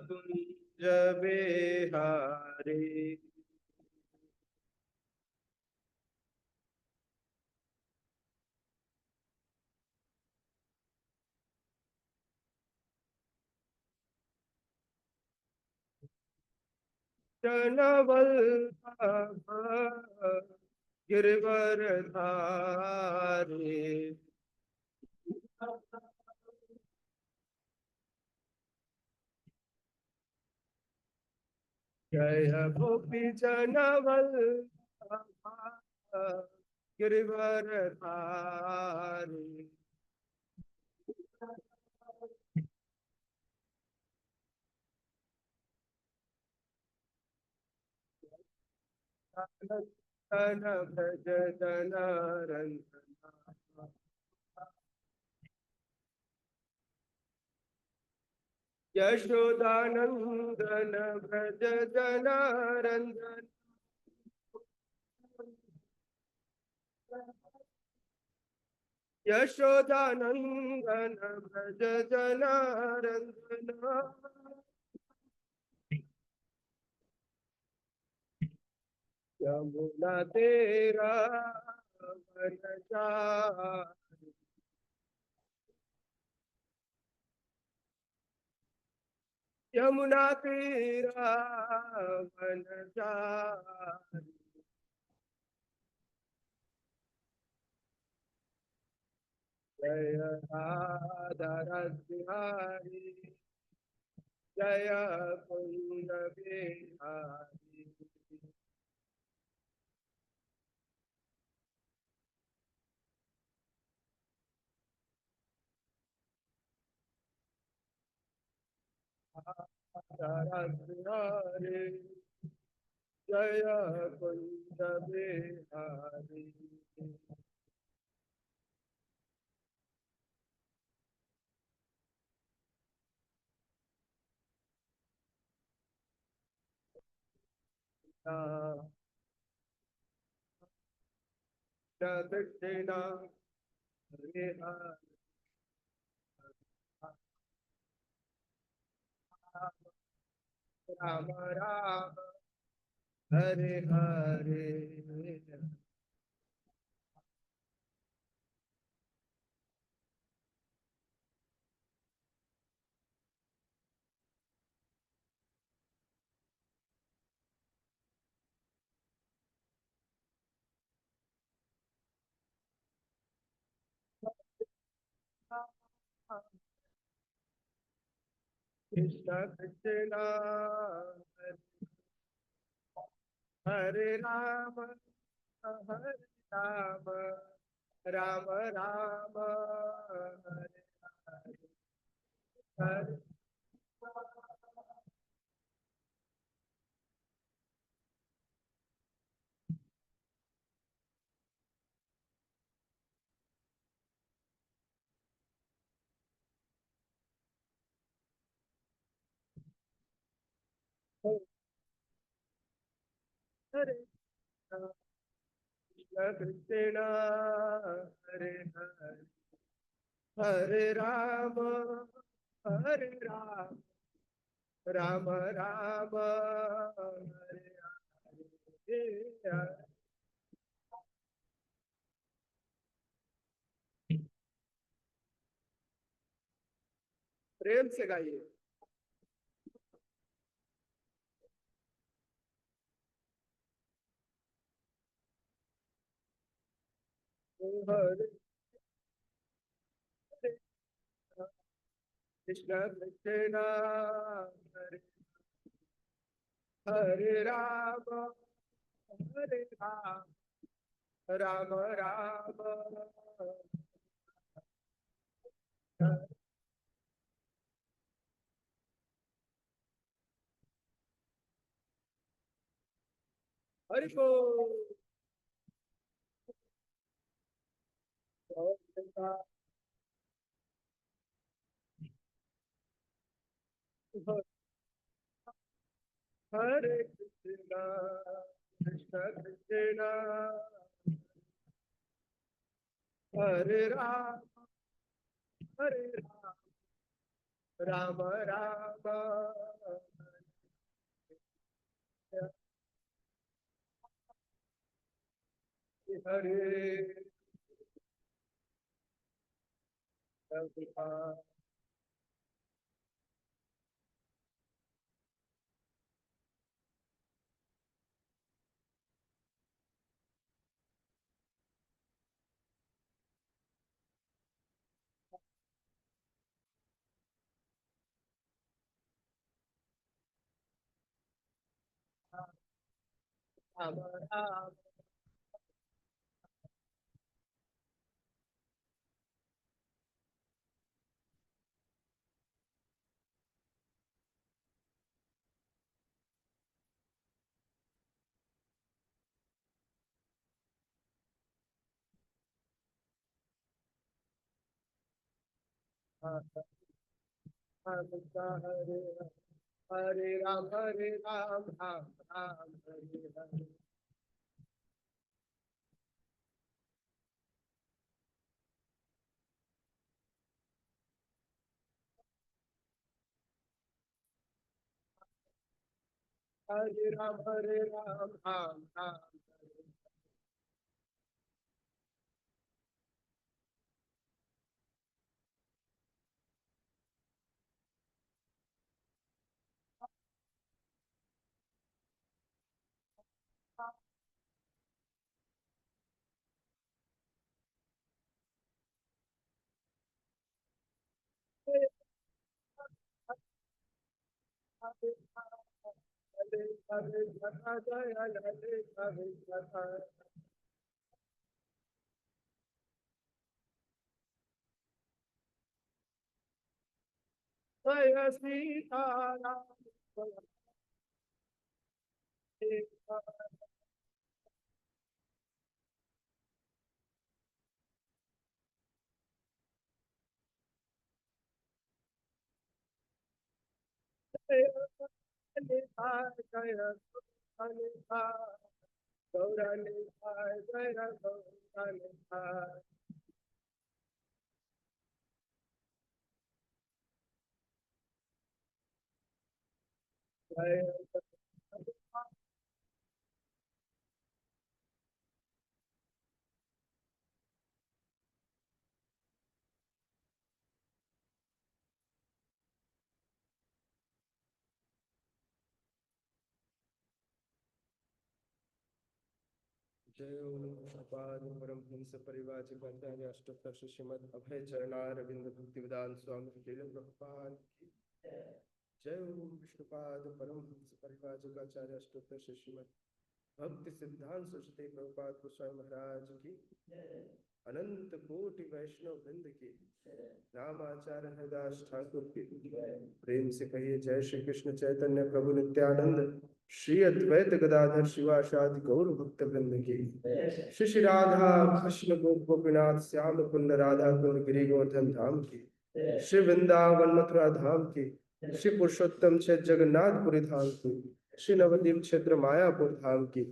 कुंज बिहारी। चनवल्लभ गिरवरधारी। जय गोपी चनवल्लभ गिरवरधारी। तन भज जनार्दन। यशोदानंदन भज जनार्दन। यशोदानंदन भज जनार्दन। यमुना तेरा वन जारी। यमुना तेरा वन जारी। जय राधा रसिहारी। जय कुंद बिहारी। राधा रसिहारी। जय कुंद बिहारी। दक्षिणा हरे राम राम हरे हरे। कृष्ण कृष्ण हरे राम हरे राम राम राम हरे हरे। हरे कृष्ण कृष्ण हरे हरे हरे राम राम राम हरे हरे। प्रेम से गाइए। हरे कृष्ण कृष्ण हरे हरे हरे राम राम हरे। हरि बोल। हरे कृष्ण कृष्ण कृष्ण हरे राम राम राम हरे कृष्ण। राम राम हरे हरे राम राम राम हरे हरे। हरे राम राम राम हरे। हरे हरे हरे जय जय हरे हरे जय जय सीताराम जय निताय जय निताय गौर निताय जय गौर निताय जय जय ओम परम हंस परिवाचिकाचार्य अष्टोत्तर श्रीमद अभय चरणारविंद भक्ति वेदांत स्वामी श्रील प्रभुपाद की जय ओम विष्णुपाद परम हंस परिवाचिकाचार्य अष्टोत्तर श्रीमद भक्ति सिद्धांत सरस्वती प्रभुपाद गोस्वामी महाराज की अनंत कोटि वैष्णव वृंद की रामाचार्य हरिदास ठाकुर की प्रेम से कहिए जय श्री कृष्ण चैतन्य प्रभु नित्यानंद श्री अद्वैत गदाधर शिवासादि गौर भक्त वृंद की श्री श्री राधा कृष्ण गोपीनाथ श्याम कुंड राधा कुंड गिरि गोवर्धन धाम की श्री वृंदावन मथुरा धाम की श्री पुरुषोत्तम क्षेत्र जगन्नाथपुरी धाम की श्री नवदीप क्षेत्र मायापुर धाम की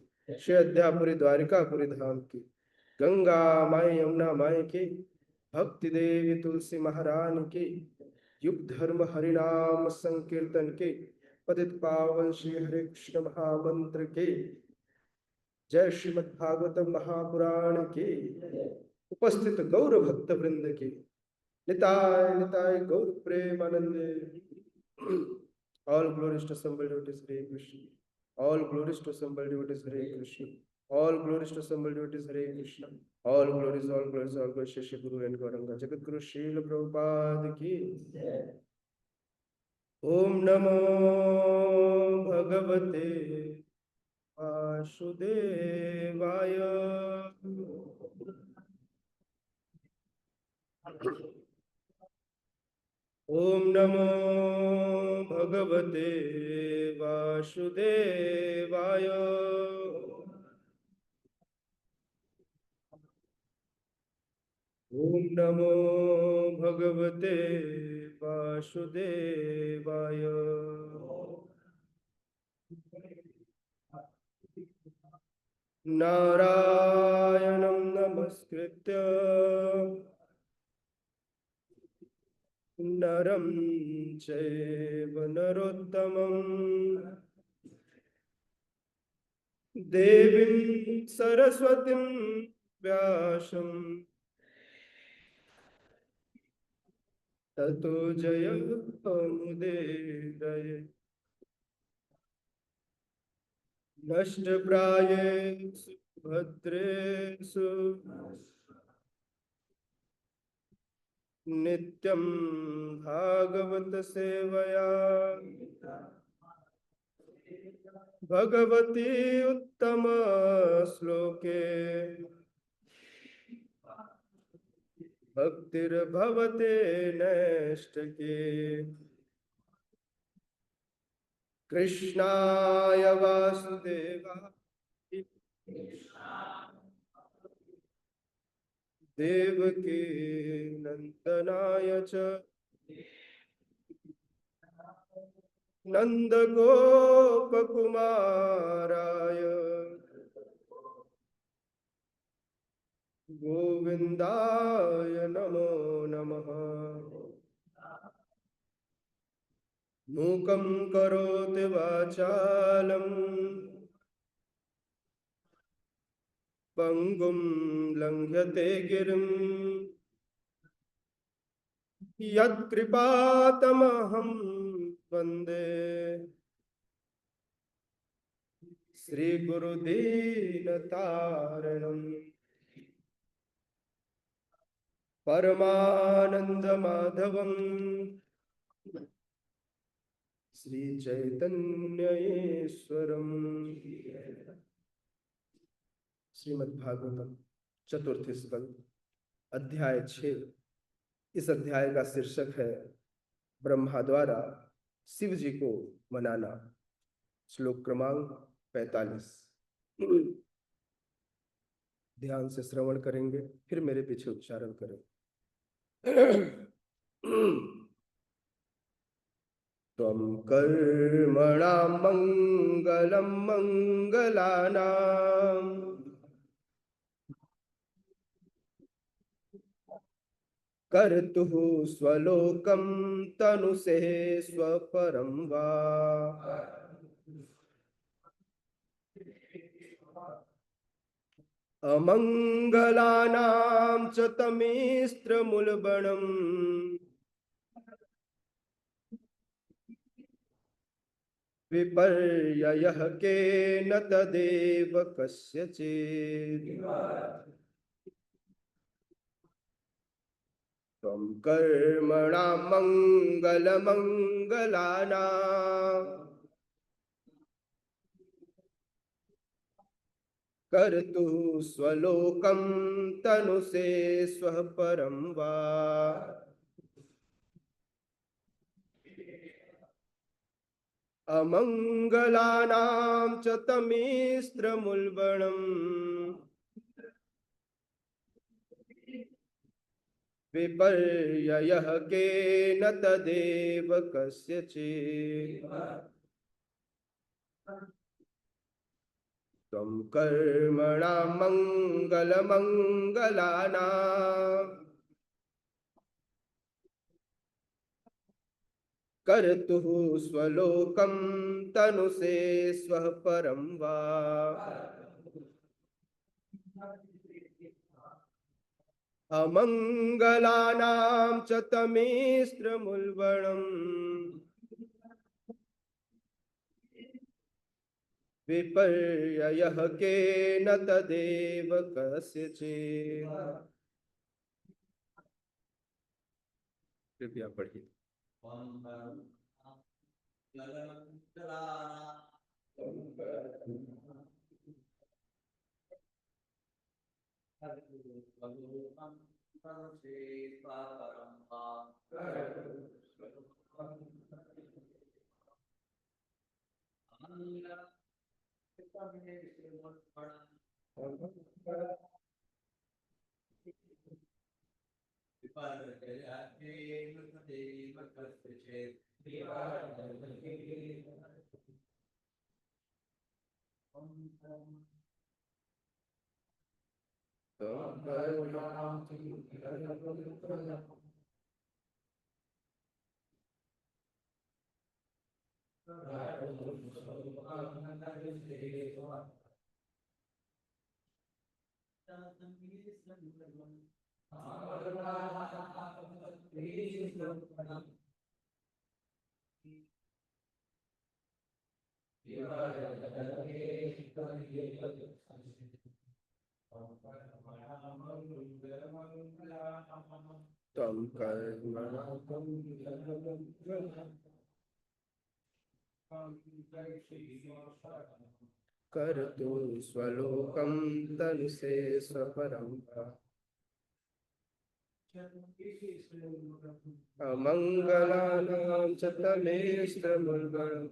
श्री अद्यापुरी द्वारिकापुरी धाम की गंगा माई यमुना माई की भक्ति देवी तुलसी महारानी की युग धर्म हरिनाम संकीर्तन के पतित पावन श्री हरे कृष्ण महामंत्र के जय श्रीमद् भागवतम महापुराण के उपस्थित गौर भक्त वृंद के निताय निताय गौर प्रेमानंदे। All glories to assembled devotees Hare Krishna. All glories to assembled devotees Hare Krishna. All glories to assembled devotees Hare Krishna. All glories, all glories, all glories, Shri Guru and Gauranga Jagat Guru Srila Prabhupada ki. Om Namo Bhagavate Vasudevaya. Om Namo Bhagavate Vasudevaya. Om Namo Bhagavate Vasudevaya. Narayanam Namaskritya नरं चैव नरोत्तमं देवीं सरस्वतीं व्यासं ततो जयमुदीरये। नष्टप्रायेषु भद्रेषु नित्यं भागवत सेवया भगवती उत्तम श्लोके भक्तिर्भवते नैष्ठिके। कृष्णाय वासुदेवाय देवकी नंदनाय च नंदगोपकुमाराय गोविंदाय नमो नमः। मूकं करोति वाचालं पंगुं लंघ्यते गिरिं यत्कृपातमहं वन्दे श्रीगुरुदीनतारिणम्। परमानन्दमाधवम् श्रीचैतन्यईश्वरम्। श्रीमद्भागवतम चतुर्थ स्कंद अध्याय 6। इस अध्याय का शीर्षक है ब्रह्मा द्वारा शिव जी को मनाना। श्लोक क्रमांक 45। ध्यान से श्रवण करेंगे, फिर मेरे पीछे उच्चारण करें। त्वं कर्मणां मंगलं मंगलानां कर्तुः स्वलोकं तनुसे स्वपरं वा। अमंगलानां च तमिस्त्रमूलबणम् विपर्ययः केन तदेव कस्यचित्। त्वं कर्मणां मंगलमंगलानां कर्तुः स्वलोकं तनुसे स्वः परं वा। अमंगलानां च तमिस्त्रमूलबणम् विपर्ययः केन तदेव कस्यचित्। त्वं कर्मणां मंगलमंगलानां कर्तुः स्वलोकं तनुसे स्वः परं वा। अमंगलानां च तमिस्त्रमूलबणम् विपर्ययः केन तदेव कस्यचित्। कृपया पढ़िए। त्वं कर्मणां कर्तु स्वलोकं तनुसे स्वपरं अमङ्गलानां च तमेष्टमङ्गलम्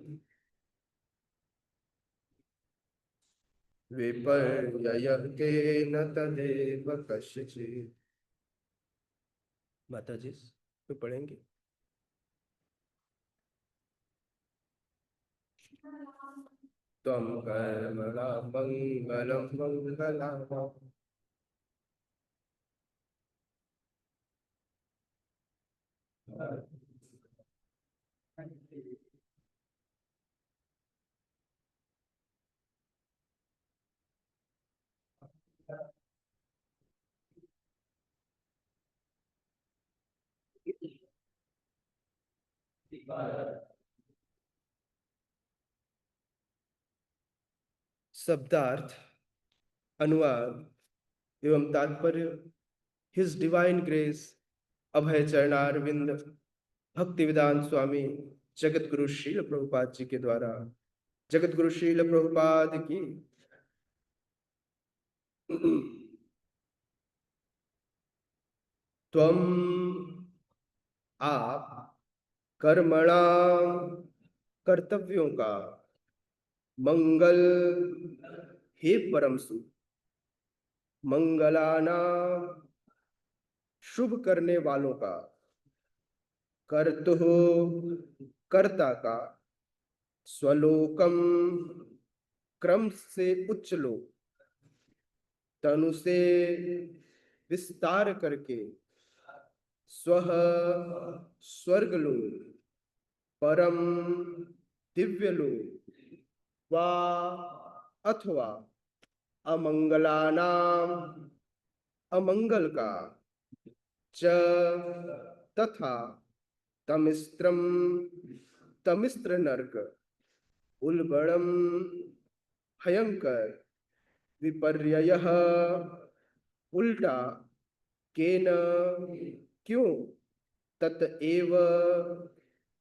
विपर्ययः केन तदेव कस्यचित्। माता जी तो पढ़ेंगे। त्वं कर्मणा मङ्गलं मङ्गलानां शब्दार्थ, अनुवाद एवं तात्पर्य। हिज डिवाइन ग्रेस अभय चरणारविंद भक्ति वेदांत स्वामी जगत गुरु शील प्रभुपाद जी के द्वारा। जगत गुरु शील प्रभुपाद की त्वम आप कर्मणा कर्तव्यों का मंगल हे परम सुख मंगलाना शुभ करने वालों का कर्तु कर्ता का स्वलोकम क्रम से उच्च लोक तनु से विस्तार करके स्व स्वर्ग लोक परम दिव्य लोक वा अथवा अमंगलानाम अमंगल का च तथा तमिस्त्रम तमिस्त्र नरक उल्बणम भयंकर विपर्ययः उल्टा केन क्यों ततएव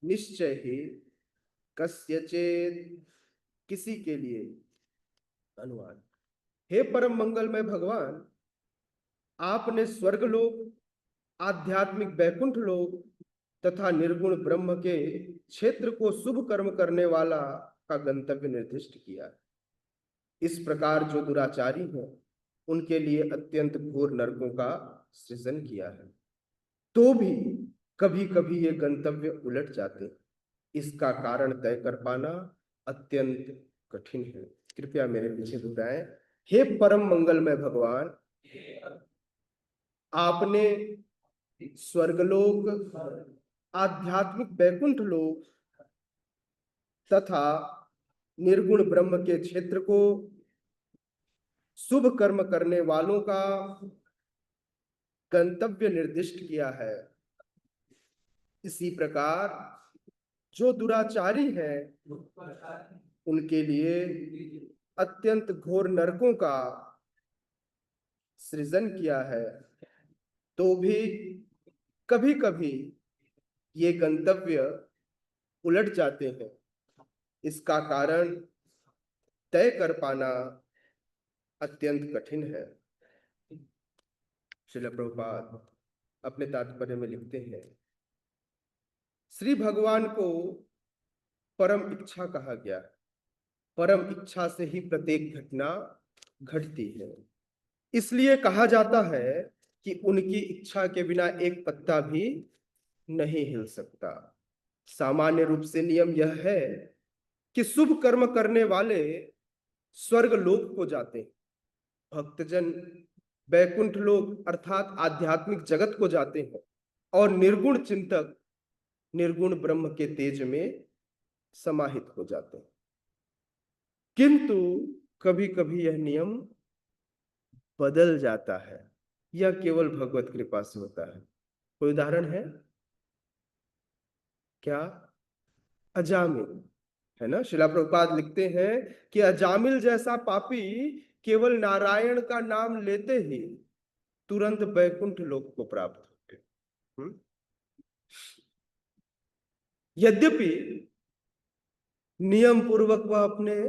निश्चय ही कस्यचेत किसी के लिए। अनुवाद। हे परम मंगलमय भगवान, आपने स्वर्गलोक आध्यात्मिक वैकुंठ लोक तथा निर्गुण ब्रह्म के क्षेत्र को शुभ कर्म करने वाला का गंतव्य निर्दिष्ट किया। इस प्रकार जो दुराचारी हैं उनके लिए अत्यंत घोर नरकों का सृजन किया है। तो भी कभी कभी ये गंतव्य उलट जाते हैं। इसका कारण तय कर पाना अत्यंत कठिन है। कृपया मेरे पीछे दोहराएं। हे परम मंगलमय भगवान, आपने स्वर्गलोक आध्यात्मिक वैकुंठ लोक तथा निर्गुण ब्रह्म के क्षेत्र को शुभ कर्म करने वालों का गंतव्य निर्दिष्ट किया है। इसी प्रकार जो दुराचारी हैं उनके लिए अत्यंत घोर नरकों का सृजन किया है। तो भी कभी कभी ये गंतव्य उलट जाते हैं। इसका कारण तय कर पाना अत्यंत कठिन है। श्रील प्रभुपाद अपने तात्पर्य में लिखते हैं, श्री भगवान को परम इच्छा कहा गया। परम इच्छा से ही प्रत्येक घटना घटती है। इसलिए कहा जाता है कि उनकी इच्छा के बिना एक पत्ता भी नहीं हिल सकता। सामान्य रूप से नियम यह है कि शुभ कर्म करने वाले स्वर्ग लोक को जाते हैं, भक्तजन वैकुंठ लोक अर्थात आध्यात्मिक जगत को जाते हैं और निर्गुण चिंतक निर्गुण ब्रह्म के तेज में समाहित हो जाते हैं। किंतु कभी कभी यह नियम बदल जाता है, यह केवल भगवत कृपा से होता है। कोई उदाहरण है क्या? अजामिल, है ना। शिला प्रभुपाद लिखते हैं कि अजामिल जैसा पापी केवल नारायण का नाम लेते ही तुरंत वैकुंठ लोक को प्राप्त हो गए। यद्यपि नियम पूर्वक वह अपने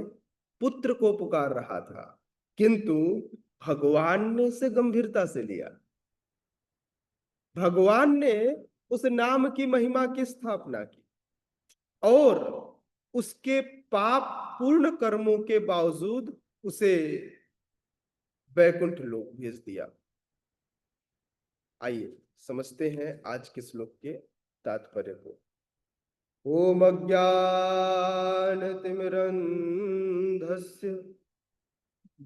पुत्र को पुकार रहा था, किंतु भगवान ने इसे गंभीरता से लिया। भगवान ने उस नाम की महिमा की स्थापना की और उसके पाप पूर्ण कर्मों के बावजूद उसे वैकुंठ लोक भेज दिया। आइए समझते हैं आज के श्लोक के तात्पर्य को। ओम अज्ञानतिमिरन्धस्य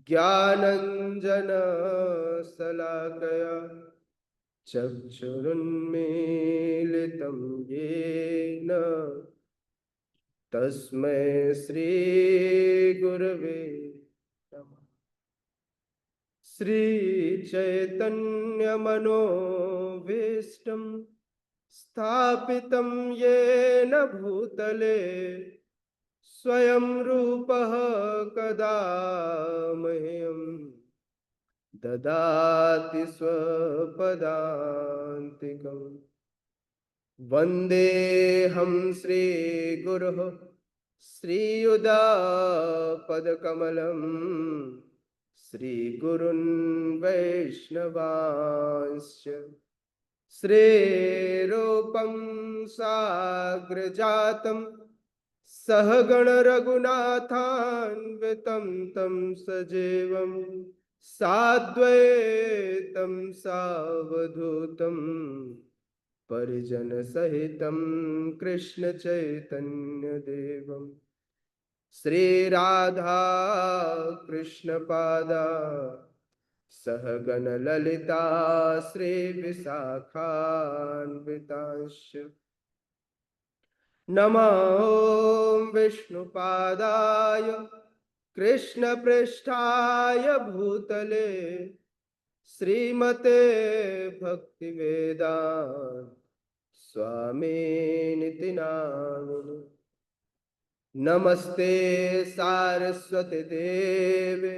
ज्ञानञ्जन शलाकया चक्षुरुन्मीलितं येन तस्मै श्री गुरवे नमः। श्री चैतन्य मनोभीष्टं स्थापितं येन भूतले स्वयं रूपः कदा मह्यं ददाति स्वपदान्तिकम्। वन्देऽहं श्रीगुरुः श्रीयुतापदकमलं श्रीगुरुन् वैष्णवांश्च श्रीरूपं साग्रजातं सहगण रघुनाथान्वितं तं सजीवं साद्वैतं सावधूतं परिजन सहितं कृष्ण चैतन्य देवं श्री राधा कृष्ण पादा सहगण ललिता श्री विशाखान्वितांश्च नमो विष्णुपादाय कृष्णपृष्ठाय भूतले श्रीमते भक्तिवेदांत स्वामिनिति नामिने। नमस्ते सारस्वती देवे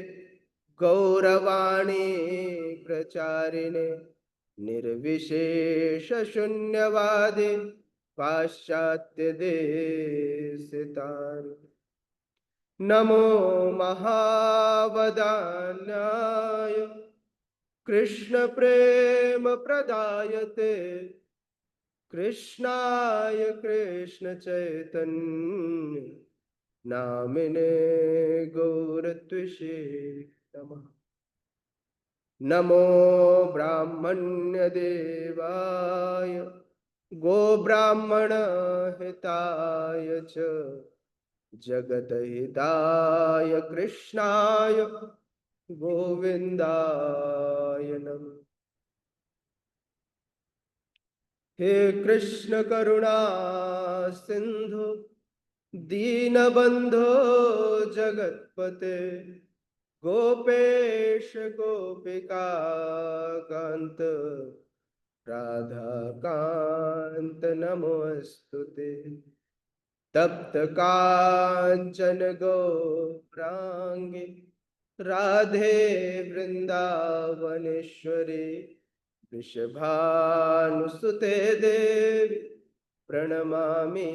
गौरवाणी प्रचारिणे निर्विशेष शून्यवादी पाश्चात्य देशतारिणे। नमो महावदान्याय कृष्ण प्रेम प्रदायते कृष्णाय कृष्ण चैतन्य नामिने गौरत्विषे नमः। नमो ब्राह्मण्य देवाय गो ब्राह्मण हिताय च जगत हिताय कृष्णाय गोविंदाय नमः। हे कृष्ण करुणा सिंधु दीनबंधो जगतपते गोपेश गोपिका कांत राधा कांत नमोस्तुते। तप्त कांचन गौरांगी राधे वृंदावनेश्वरी वृषभानुसुते देवी प्रणमामि।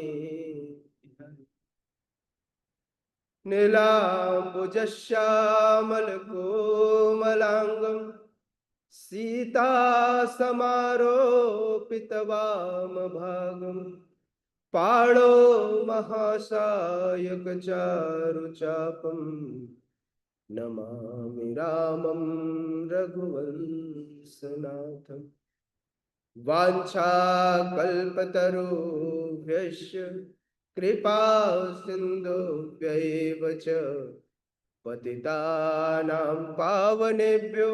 नीलाम्बुजश्यामलकोमलाङ्गं सीतासमारोपितवामभागं पाणौ महासायकचारुचापं नमामि रामं रघुवंशनाथम्। वाञ्छाकल्पतरुभ्यश्च कृपा सिन्धुभ्यैव च पतितानां पावनेभ्यो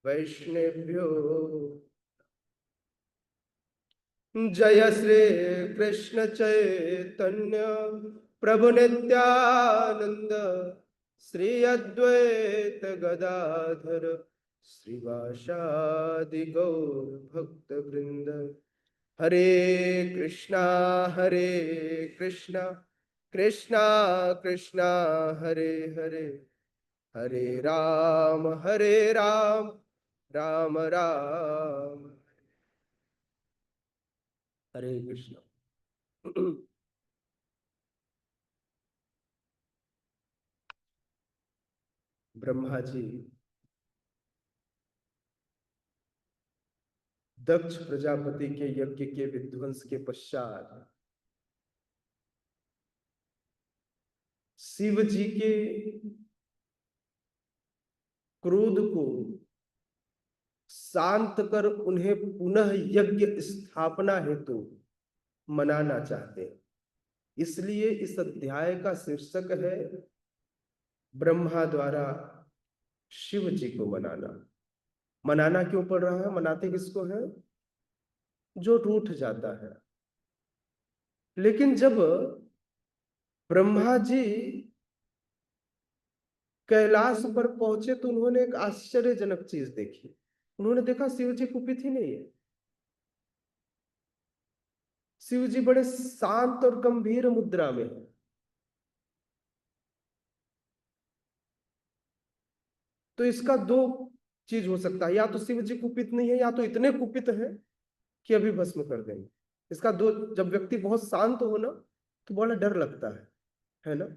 वैष्णवेभ्यो जय श्री कृष्ण चैतन्य प्रभु नित्यानंद, श्री अद्वैत गदाधर श्रीवासादि गौर भक्त वृंद। हरे कृष्णा कृष्णा कृष्णा हरे हरे, हरे राम राम राम हरे कृष्ण। ब्रह्मा जी दक्ष प्रजापति के यज्ञ के विध्वंस के पश्चात शिव जी के क्रोध को शांत कर उन्हें पुनः यज्ञ स्थापना हेतु मनाना चाहते हैं। इसलिए इस अध्याय का शीर्षक है ब्रह्मा द्वारा शिव जी को मनाना। मनाना क्यों पड़ रहा है? मनाते किसको है? जो रूठ जाता है। लेकिन जब ब्रह्मा जी कैलाश पर पहुंचे तो उन्होंने एक आश्चर्यजनक चीज देखी। उन्होंने देखा शिव जी कुपित ही नहीं है। शिव जी बड़े शांत और गंभीर मुद्रा में है। तो इसका दो चीज हो सकता है, या तो शिव जी कुपित नहीं है, या तो इतने कुपित है कि अभी भस्म कर देंगे। इसका दो, जब व्यक्ति बहुत शांत हो ना तो बड़ा डर लगता है ना।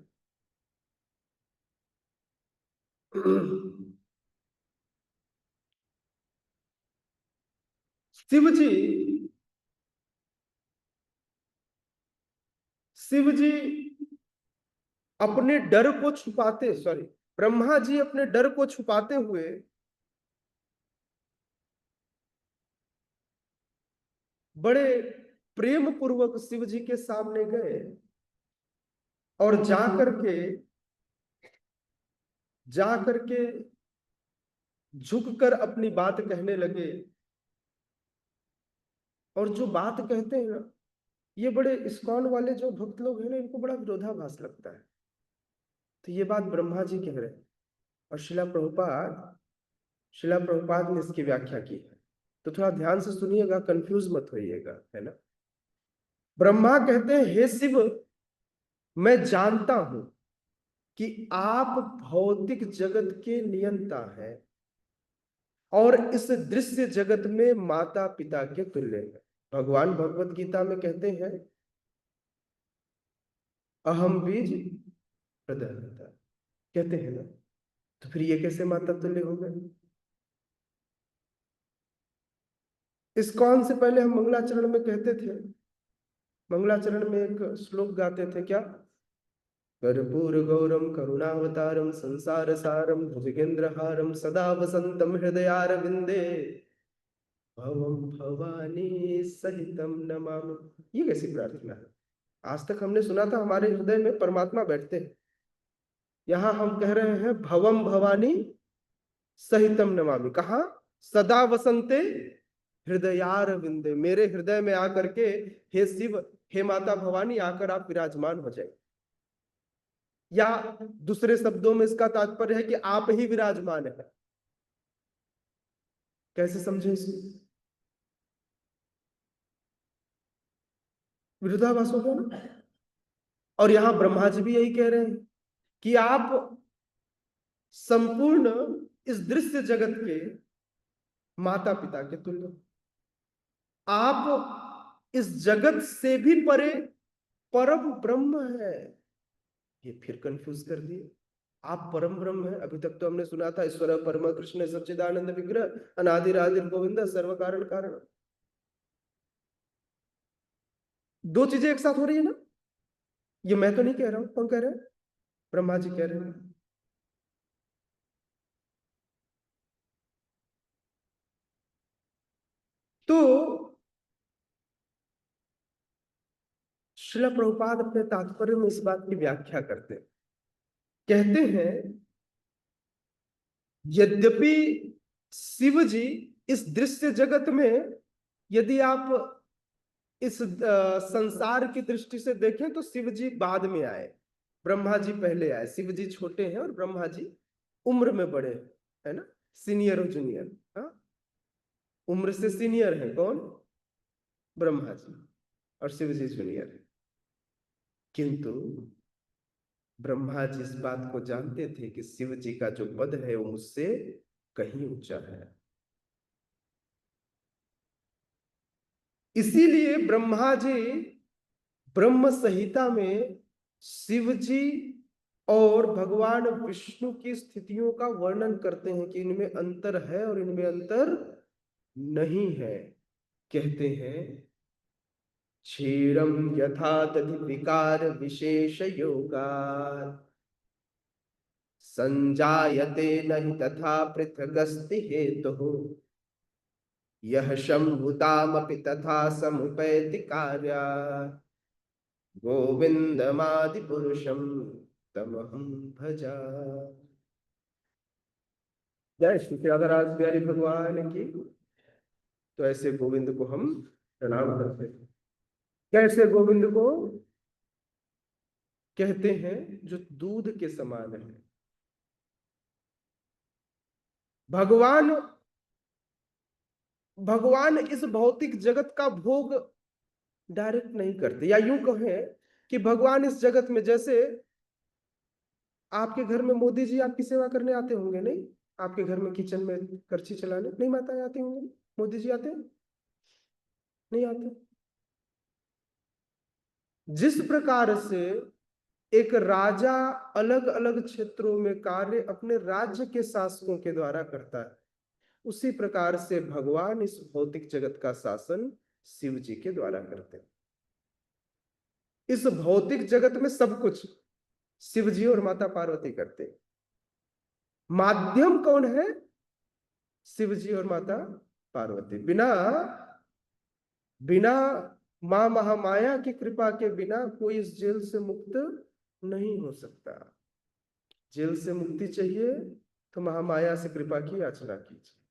शिव जी शिव जी अपने डर को छुपाते, सॉरी, ब्रह्मा जी अपने डर को छुपाते हुए बड़े प्रेम पूर्वक शिव जी के सामने गए और जा करके झुककर अपनी बात कहने लगे। और जो बात कहते हैं ना, ये बड़े इस्कॉन वाले जो भक्त लोग हैं ना, इनको बड़ा विरोधाभास लगता है। तो ये बात ब्रह्मा जी कह रहे हैं और शिला प्रभुपाद ने इसकी व्याख्या की है। तो थोड़ा ध्यान से सुनिएगा, कंफ्यूज मत होइएगा, है ना। ब्रह्मा कहते हैं, हे शिव, मैं जानता हूं कि आप भौतिक जगत के नियंता हैं और इस दृश्य जगत में माता पिता के तुल्य है। भगवान भगवत गीता में कहते हैं, अहम बीज प्रदाता, कहते हैं ना। तो फिर ये कैसे माता तुल्य हो गए? इस्कॉन से पहले हम मंगलाचरण में कहते थे, मंगलाचरण में एक श्लोक गाते थे, क्या? कर्पूर गौरम करुणावतारम संसार सारम भुजगेंद्रहारम सदा वसंतम हृदयारविंदे भवम भवानी सहितम नमामि। ये कैसी प्रार्थना है? आज तक हमने सुना था हमारे हृदय में परमात्मा बैठते हैं। यहां हम कह रहे हैं भवम भवानी सहितम नमामि। कहा? सदा वसंते हृदयार विंदे, मेरे हृदय में आकर के हे शिव, हे माता भवानी, आकर आप विराजमान हो जाए। या दूसरे शब्दों में इसका तात्पर्य है कि आप ही विराजमान है। कैसे समझे इसको? विरोधाभास हो गया ना। और यहां ब्रह्मा जी भी यही कह रहे हैं कि आप संपूर्ण इस दृश्य जगत के माता पिता के तुल्य, आप इस जगत से भी परे परम ब्रह्म है। ये फिर कंफ्यूज कर दिए। आप परम ब्रह्म है, अभी तक तो हमने सुना था ईश्वर परम कृष्ण सच्चिदानंद विग्रह अनादिर आदिर गोविंद सर्व कारण कारण। दो चीजें एक साथ हो रही है ना। ये मैं तो नहीं कह रहा हूं, कौन कह रहे हैं? ब्रह्मा जी कह रहे हैं। तो श्रील प्रभुपाद अपने तात्पर्य में इस बात की व्याख्या करते हैं। कहते हैं, यद्यपि शिव जी इस दृश्य जगत में, यदि आप इस संसार की दृष्टि से देखें तो शिव जी बाद में आए, ब्रह्मा जी पहले आए। शिव जी छोटे हैं और ब्रह्मा जी उम्र में बड़े हैं, है ना, सीनियर और जूनियर। हाँ, उम्र से सीनियर है कौन? ब्रह्मा जी, और शिव जी जूनियर है। किंतु ब्रह्मा जी इस बात को जानते थे कि शिव जी का जो पद है वो मुझसे कहीं ऊंचा है। इसीलिए ब्रह्मा जी ब्रह्म संहिता में शिव जी और भगवान विष्णु की स्थितियों का वर्णन करते हैं कि इनमें अंतर है और इनमें अंतर नहीं है। कहते हैं क्षीरम यथा तदि विकार विशेष योगा संजायते नहीं तथा पृथगस्ति हेतु यह शंभुतामपि तथा समुपैति कार्या गोविंदमादि पुरुषम तमहम भजा। जय श्री राधा राज बिहारी भगवान की। तो ऐसे गोविंद को हम प्रणाम करते हैं। कैसे गोविंद को कहते हैं? जो दूध के समान है। भगवान भगवान इस भौतिक जगत का भोग डायरेक्ट नहीं करते, या यूं कहें कि भगवान इस जगत में, जैसे आपके घर में मोदी जी आपकी सेवा करने आते होंगे, नहीं? आपके घर में किचन में करछी चलाने नहीं माताएं आती होंगी? मोदी जी आते हैं? नहीं आते? जिस प्रकार से एक राजा अलग अलग क्षेत्रों में कार्य अपने राज्य के शासकों के द्वारा करता है, उसी प्रकार से भगवान इस भौतिक जगत का शासन शिव जी के द्वारा करते हैं। इस भौतिक जगत में सब कुछ शिव जी और माता पार्वती करते हैं। माध्यम कौन है? शिव जी और माता पार्वती। बिना बिना मां महामाया की कृपा के बिना कोई इस जेल से मुक्त नहीं हो सकता। जेल से मुक्ति चाहिए तो महामाया से कृपा की याचना कीजिए।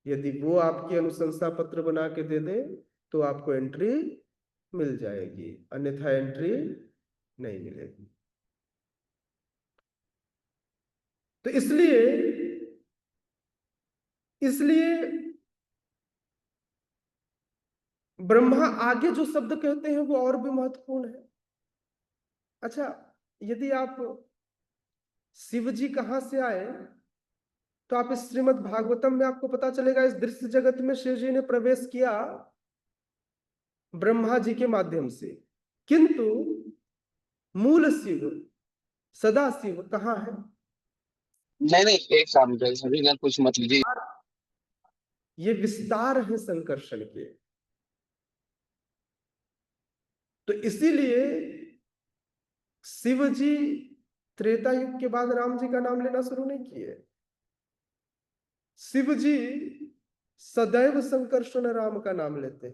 यदि वो आपकी अनुशंसा पत्र बना के दे दे तो आपको एंट्री मिल जाएगी, अन्यथा एंट्री नहीं मिलेगी। तो इसलिए इसलिए ब्रह्मा आगे जो शब्द कहते हैं वो और भी महत्वपूर्ण है। अच्छा, यदि आप शिव जी कहां से आए तो आप इस श्रीमद् भागवतम में आपको पता चलेगा, इस दृश्य जगत में शिव जी ने प्रवेश किया ब्रह्मा जी के माध्यम से, किंतु मूल शिव सदा शिव कहाँ है? नहीं नहीं, एक काम कर सभी ना, कुछ मत लीजिए। ये विस्तार है संकर्षण के। तो इसीलिए शिव जी त्रेता युग के बाद राम जी का नाम लेना शुरू नहीं किए। शिव जी सदैव संकर्षण राम का नाम लेते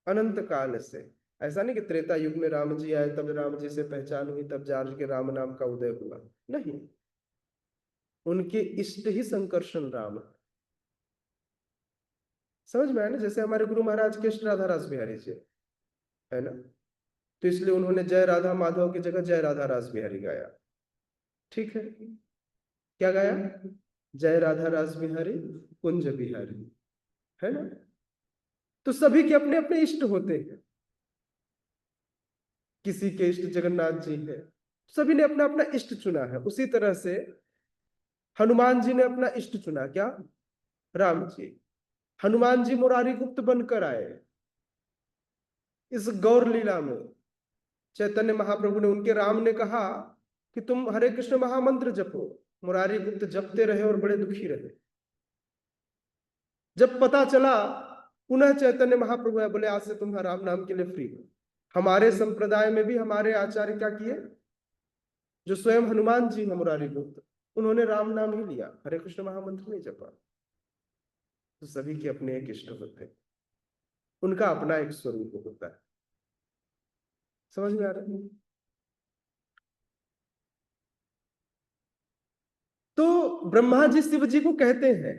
अनंत काल से। ऐसा नहीं कि त्रेता युग में राम जी आए तब राम जी से पहचान हुई तब जान के राम नाम का उदय हुआ, नहीं। उनके इष्ट ही संकर्षण राम। समझ में आया ना? जैसे हमारे गुरु महाराज के इष्ट राधा रास बिहारी जी है ना, तो इसलिए उन्होंने जय राधा माधव की जगह जय राधा रास बिहारी गाया। ठीक है, क्या गाया? जय राधा रास बिहारी कुंज बिहारी, है ना। तो सभी के अपने अपने इष्ट होते हैं। किसी के इष्ट जगन्नाथ जी है, सभी ने अपना अपना इष्ट चुना है। उसी तरह से हनुमान जी ने अपना इष्ट चुना, क्या? राम जी। हनुमान जी मुरारी गुप्त बनकर आए इस गौर लीला में। चैतन्य महाप्रभु ने, उनके राम ने कहा कि तुम हरे कृष्ण महामंत्र जपो। मुरारी गुप्त जपते रहे और बड़े दुखी रहे। जब पता चला, पुनः चैतन्य महाप्रभु है, बोले आज से तुम राम नाम के लिए फ्री हो। हमारे संप्रदाय में भी हमारे आचार्य क्या किए? जो स्वयं हनुमान जी है मुरारी गुप्त, उन्होंने राम नाम ही लिया, हरे कृष्ण महामंत्र नहीं जपा। तो सभी के अपने एक इष्ट होते हैं, उनका अपना एक स्वरूप होता है। समझ में आ रहा है? तो ब्रह्मा जी शिव जी को कहते हैं,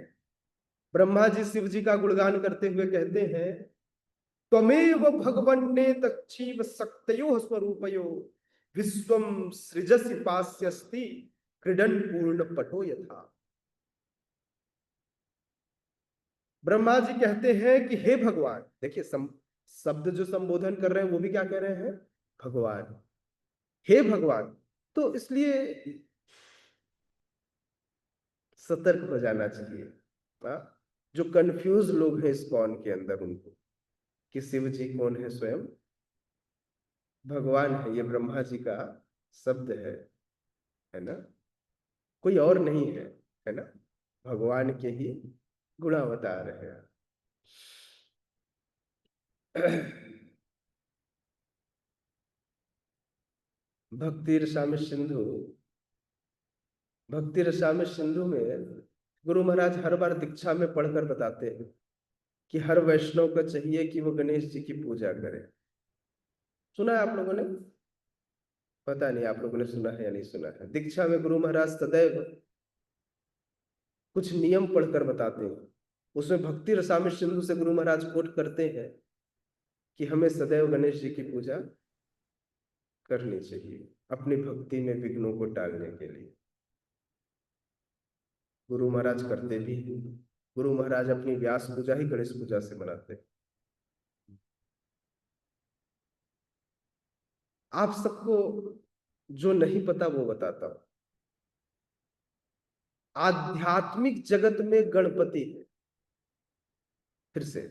ब्रह्मा जी शिव जी का गुणगान करते हुए कहते हैं त्वमेव भगवन्ने तच्छीव शक्तयो स्वरूपयो विश्वम सृजसि पास्यस्ति क्रीडन पूर्ण पटो यथा। ब्रह्मा जी कहते हैं कि हे भगवान, देखिए शब्द जो संबोधन कर रहे हैं वो भी क्या कह रहे हैं, भगवान, हे भगवान। तो इसलिए सतर्क हो जाना चाहिए। जो कंफ्यूज लोग हैं इस कौन के अंदर, उनको कि शिव जी कौन है, स्वयं भगवान है, ये ब्रह्मा जी का शब्द है ना, कोई और नहीं है ना, भगवान के ही गुणावतार है। भक्ति रसामृत सिंधु, भक्ति रसामृत सिंधु में गुरु महाराज हर बार दीक्षा में पढ़कर बताते हैं कि हर वैष्णव को चाहिए कि वो गणेश जी की पूजा करे। सुना है आप लोगों ने? पता नहीं आप लोगों ने सुना है या नहीं सुना है। दीक्षा में गुरु महाराज सदैव कुछ नियम पढ़कर बताते हैं। उसमें भक्ति रसामृत सिंधु से गुरु महाराज कोट करते हैं कि हमें सदैव गणेश जी की पूजा करनी चाहिए अपनी भक्ति में विघ्नों को टालने के लिए। गुरु महाराज करते भी हैं। गुरु महाराज अपनी व्यास पूजा ही गणेश पूजा से मनाते हैं। आप सबको जो नहीं पता वो बताता हूं। आध्यात्मिक जगत में गणपति है, फिर से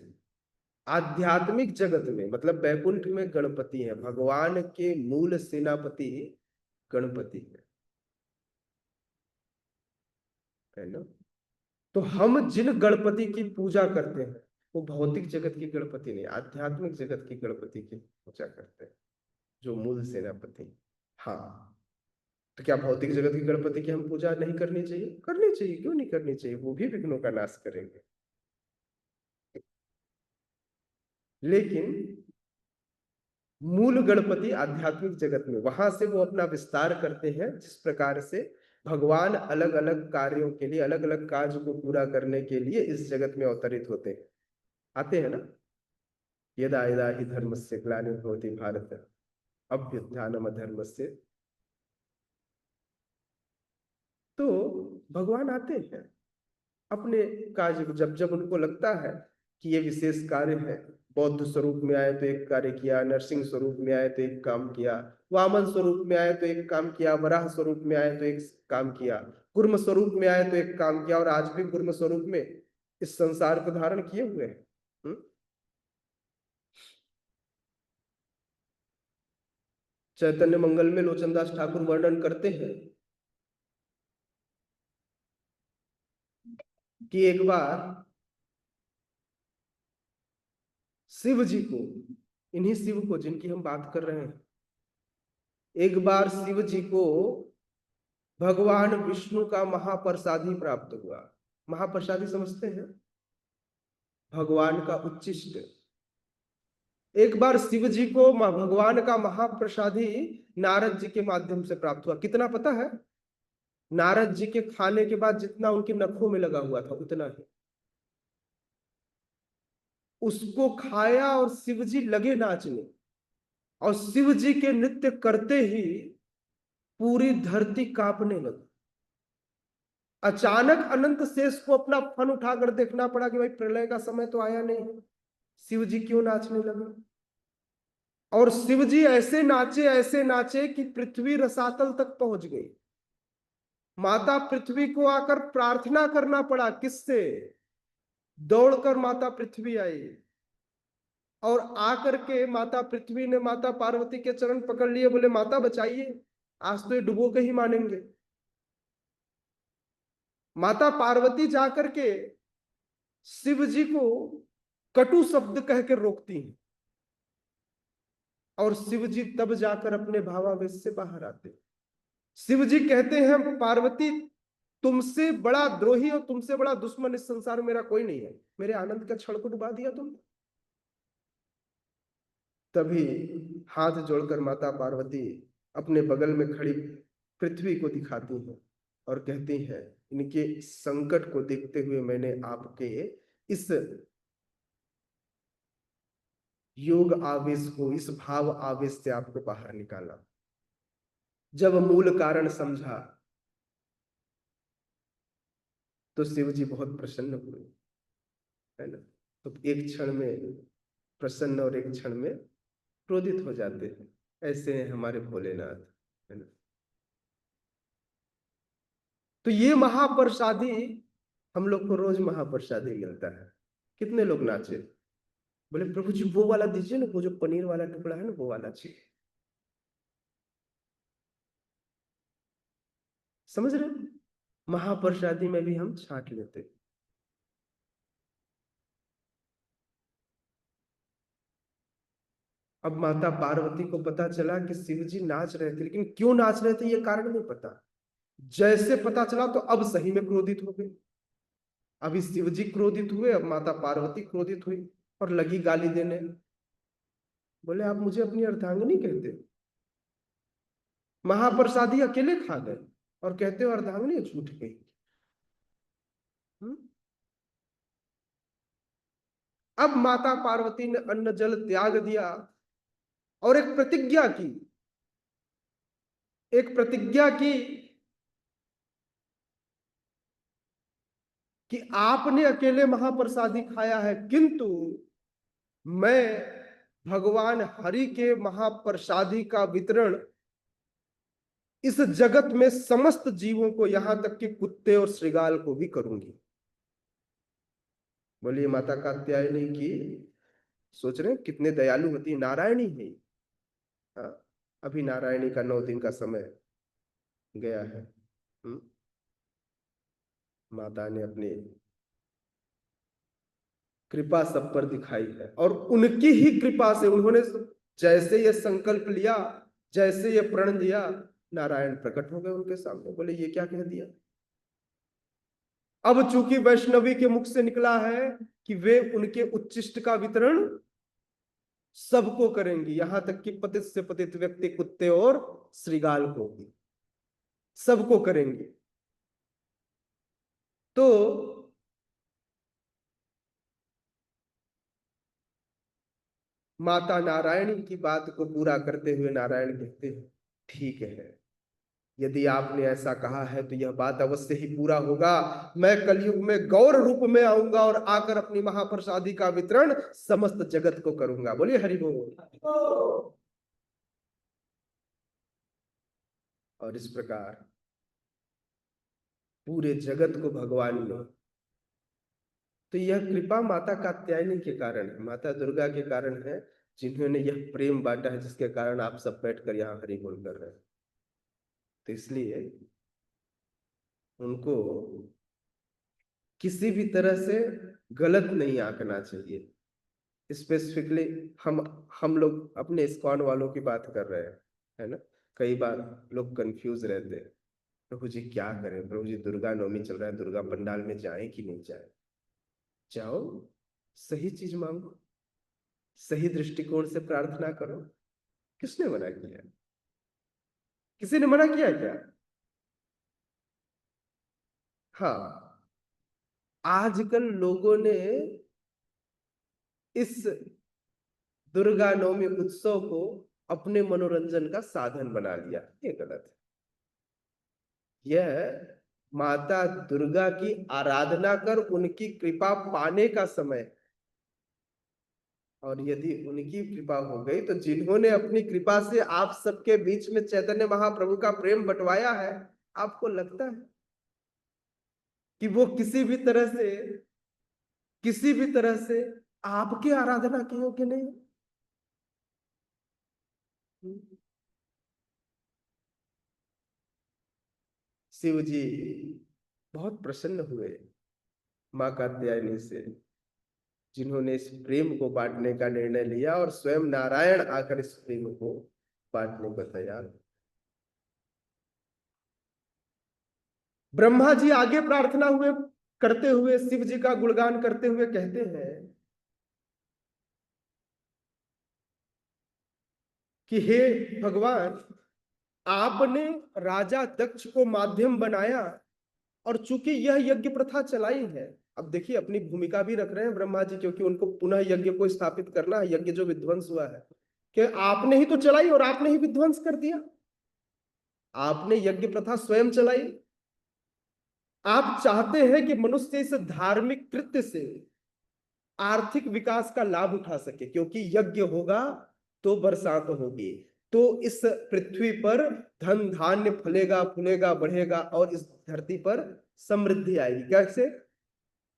आध्यात्मिक जगत में मतलब बैकुंठ में गणपति है, भगवान के मूल सेनापति गणपति है ना। तो हम जिन गणपति की पूजा करते हैं वो भौतिक जगत की गणपति नहीं, आध्यात्मिक जगत की गणपति की पूजा करते हैं, जो मूल सेनापति। हाँ, तो क्या भौतिक जगत की गणपति की हम पूजा नहीं करनी चाहिए? करनी चाहिए, क्यों नहीं करनी चाहिए, वो भी विघ्नों का नाश करेंगे। लेकिन मूल गणपति आध्यात्मिक जगत में, वहां से वो अपना विस्तार करते हैं। जिस प्रकार से भगवान अलग अलग कार्यों के लिए, अलग अलग कार्य को पूरा करने के लिए इस जगत में अवतरित होते हैं, आते हैं ना। यदा यदा हि धर्मस्य ग्लानिर्भवति भारत अभ्युत्थानम् अधर्मस्य। तो भगवान आते हैं अपने कार्य को, जब जब उनको लगता है कि ये विशेष कार्य है। बौद्ध स्वरूप में आए तो एक कार्य किया, नरसिंह स्वरूप में आए तो एक काम किया, वामन स्वरूप में आए तो एक काम किया, वराह स्वरूप में आए तो एक काम किया, कूर्म स्वरूप में आए तो एक काम किया, और आज भी कूर्म स्वरूप में इस संसार को धारण किए हुए हैं। चैतन्य मंगल में लोचनदास ठाकुर वर्णन करते हैं कि एक बार शिव जी को, इन्हीं शिव को जिनकी हम बात कर रहे हैं, एक बार शिव जी को भगवान विष्णु का महाप्रसादी प्राप्त हुआ। महाप्रसादी समझते हैं? भगवान का उच्चिष्ट। एक बार शिव जी को भगवान का महाप्रसादी नारद जी के माध्यम से प्राप्त हुआ। कितना पता है? नारद जी के खाने के बाद जितना उनके नखों में लगा हुआ था उतना ही उसको खाया, और शिव जी लगे नाचने, और शिव जी के नृत्य करते ही पूरी धरती कांपने लगी। अचानक अनंत शेष को अपना फन उठाकर देखना पड़ा कि भाई प्रलय का समय तो आया नहीं, शिव जी क्यों नाचने लगे। और शिव जी ऐसे नाचे कि पृथ्वी रसातल तक पहुंच गई। माता पृथ्वी को आकर प्रार्थना करना पड़ा। किससे? दौड़कर माता पृथ्वी आई, और आकर के माता पृथ्वी ने माता पार्वती के चरण पकड़ लिए, बोले माता बचाइए, आज तो ये डुबो के ही मानेंगे। माता पार्वती जाकर के शिव जी को कटु शब्द कह के रोकती हैं, और शिव जी तब जाकर अपने भावावेश से बाहर आते। शिव जी कहते हैं पार्वती, तुमसे बड़ा द्रोही और तुमसे बड़ा दुश्मन इस संसार में मेरा कोई नहीं है, मेरे आनंद का क्षण को डुबा दिया तुम। तभी हाथ जोड़कर माता पार्वती अपने बगल में खड़ी पृथ्वी को दिखाती हैं और कहती हैं, इनके संकट को देखते हुए मैंने आपके इस योग आवेश को, इस भाव आवेश से आपको बाहर निकाला। जब मूल कारण समझा तो शिव जी बहुत प्रसन्न हुए, है ना। तो एक क्षण में प्रसन्न और एक क्षण में क्रोधित हो जाते हैं, ऐसे हैं हमारे भोलेनाथ, है ना। तो ये महाप्रसादी, हम लोग को रोज महाप्रसादी मिलता है। कितने लोग नाचे, बोले प्रभु जी वो वाला दीजिए ना, वो जो पनीर वाला टुकड़ा है ना, वो वाला चाहिए। समझ रहे, महाप्रसादी में भी हम छांट लेते। अब माता पार्वती को पता चला कि शिव जी नाच रहे थे, लेकिन क्यों नाच रहे थे ये कारण नहीं पता। जैसे पता चला तो अब सही में क्रोधित हो गए। अभी शिव जी क्रोधित हुए, अब माता पार्वती क्रोधित हुई और लगी गाली देने। बोले आप मुझे अपनी अर्धांगिनी कहते हो, महाप्रसादी अकेले खा गए और कहते हो अर्धांगिनी, झूठ गई। अब माता पार्वती ने अन्न जल त्याग दिया और एक प्रतिज्ञा की, एक प्रतिज्ञा की कि आपने अकेले महाप्रसादी खाया है, किंतु मैं भगवान हरि के महाप्रसादी का वितरण इस जगत में समस्त जीवों को, यहां तक कि कुत्ते और श्रृगाल को भी करूंगी। बोलिए माता कात्यायनी की, सोच रहे हैं कितने दयालु होती है, नारायणी है। हाँ, अभी नारायणी का 9 दिन का समय गया है। माता ने अपनी कृपा सब पर दिखाई है, और उनकी ही कृपा से उन्होंने जैसे ये संकल्प लिया, जैसे ये प्रण लिया, नारायण प्रकट हो गए उनके सामने। बोले ये क्या कह दिया। अब चूंकि वैष्णवी के मुख से निकला है कि वे उनके उच्चिष्ट का वितरण सबको करेंगी, यहां तक कि पतित से पतित व्यक्ति, कुत्ते और श्रृगाल को भी सबको करेंगे। तो माता नारायणी की बात को पूरा करते हुए नारायण कहते हैं ठीक है, यदि आपने ऐसा कहा है तो यह बात अवश्य ही पूरा होगा। मैं कलयुग में गौर रूप में आऊंगा और आकर अपनी महाप्रसादी का वितरण समस्त जगत को करूंगा। बोलिए हरि बोल। और इस प्रकार पूरे जगत को भगवान ने, तो यह कृपा माता कात्यायनी के कारण है, माता दुर्गा के कारण है, जिन्होंने यह प्रेम बांटा है, जिसके कारण आप सब बैठकर यहाँ हरि बोल कर रहे हैं। तो इसलिए उनको किसी भी तरह से गलत नहीं आंकना चाहिए। स्पेसिफिकली हम लोग अपने इस्कॉन वालों की बात कर रहे हैं, है ना। कई बार लोग कंफ्यूज रहते हैं, प्रभु जी क्या करें, प्रभु जी दुर्गा नवमी चल रहा है, दुर्गा पंडाल में जाए कि नहीं जाए। जाओ, सही चीज मांगो, सही दृष्टिकोण से प्रार्थना करो। किसने मना किया, किसी ने मना किया क्या। हाँ, आजकल लोगों ने इस दुर्गा नवमी उत्सव को अपने मनोरंजन का साधन बना लिया, ये गलत है। यह माता दुर्गा की आराधना कर उनकी कृपा पाने का समय, और यदि उनकी कृपा हो गई तो जिन्होंने अपनी कृपा से आप सबके बीच में चैतन्य महाप्रभु का प्रेम बंटवाया है, आपको लगता है कि वो किसी भी तरह से आपके आराधना के योग्य नहीं। शिव जी बहुत प्रसन्न हुए माँ कात्यायनी से, जिन्होंने इस प्रेम को बांटने का निर्णय लिया, और स्वयं नारायण आकर इस प्रेम को बांटने को तैयार। ब्रह्मा जी आगे प्रार्थना हुए करते हुए, शिव जी का गुणगान करते हुए कहते हैं कि हे भगवान, आपने राजा दक्ष को माध्यम बनाया, और चूंकि यह यज्ञ प्रथा चलाई है, अब देखिए अपनी भूमिका भी रख रहे हैं ब्रह्मा जी, क्योंकि उनको पुनः यज्ञ को स्थापित करना है, यज्ञ जो विध्वंस हुआ है कि आपने ही तो चलाई और आपने ही विध्वंस कर दिया। आपने यज्ञ प्रथा स्वयं चलाई। आप चाहते हैं कि मनुष्य इस धार्मिक कृत्य से आर्थिक विकास का लाभ उठा सके, क्योंकि यज्ञ होगा तो बरसात होगी, तो इस पृथ्वी पर धन धान्य फलेगा फूलेगा बढ़ेगा और इस धरती पर समृद्धि आएगी। कैसे?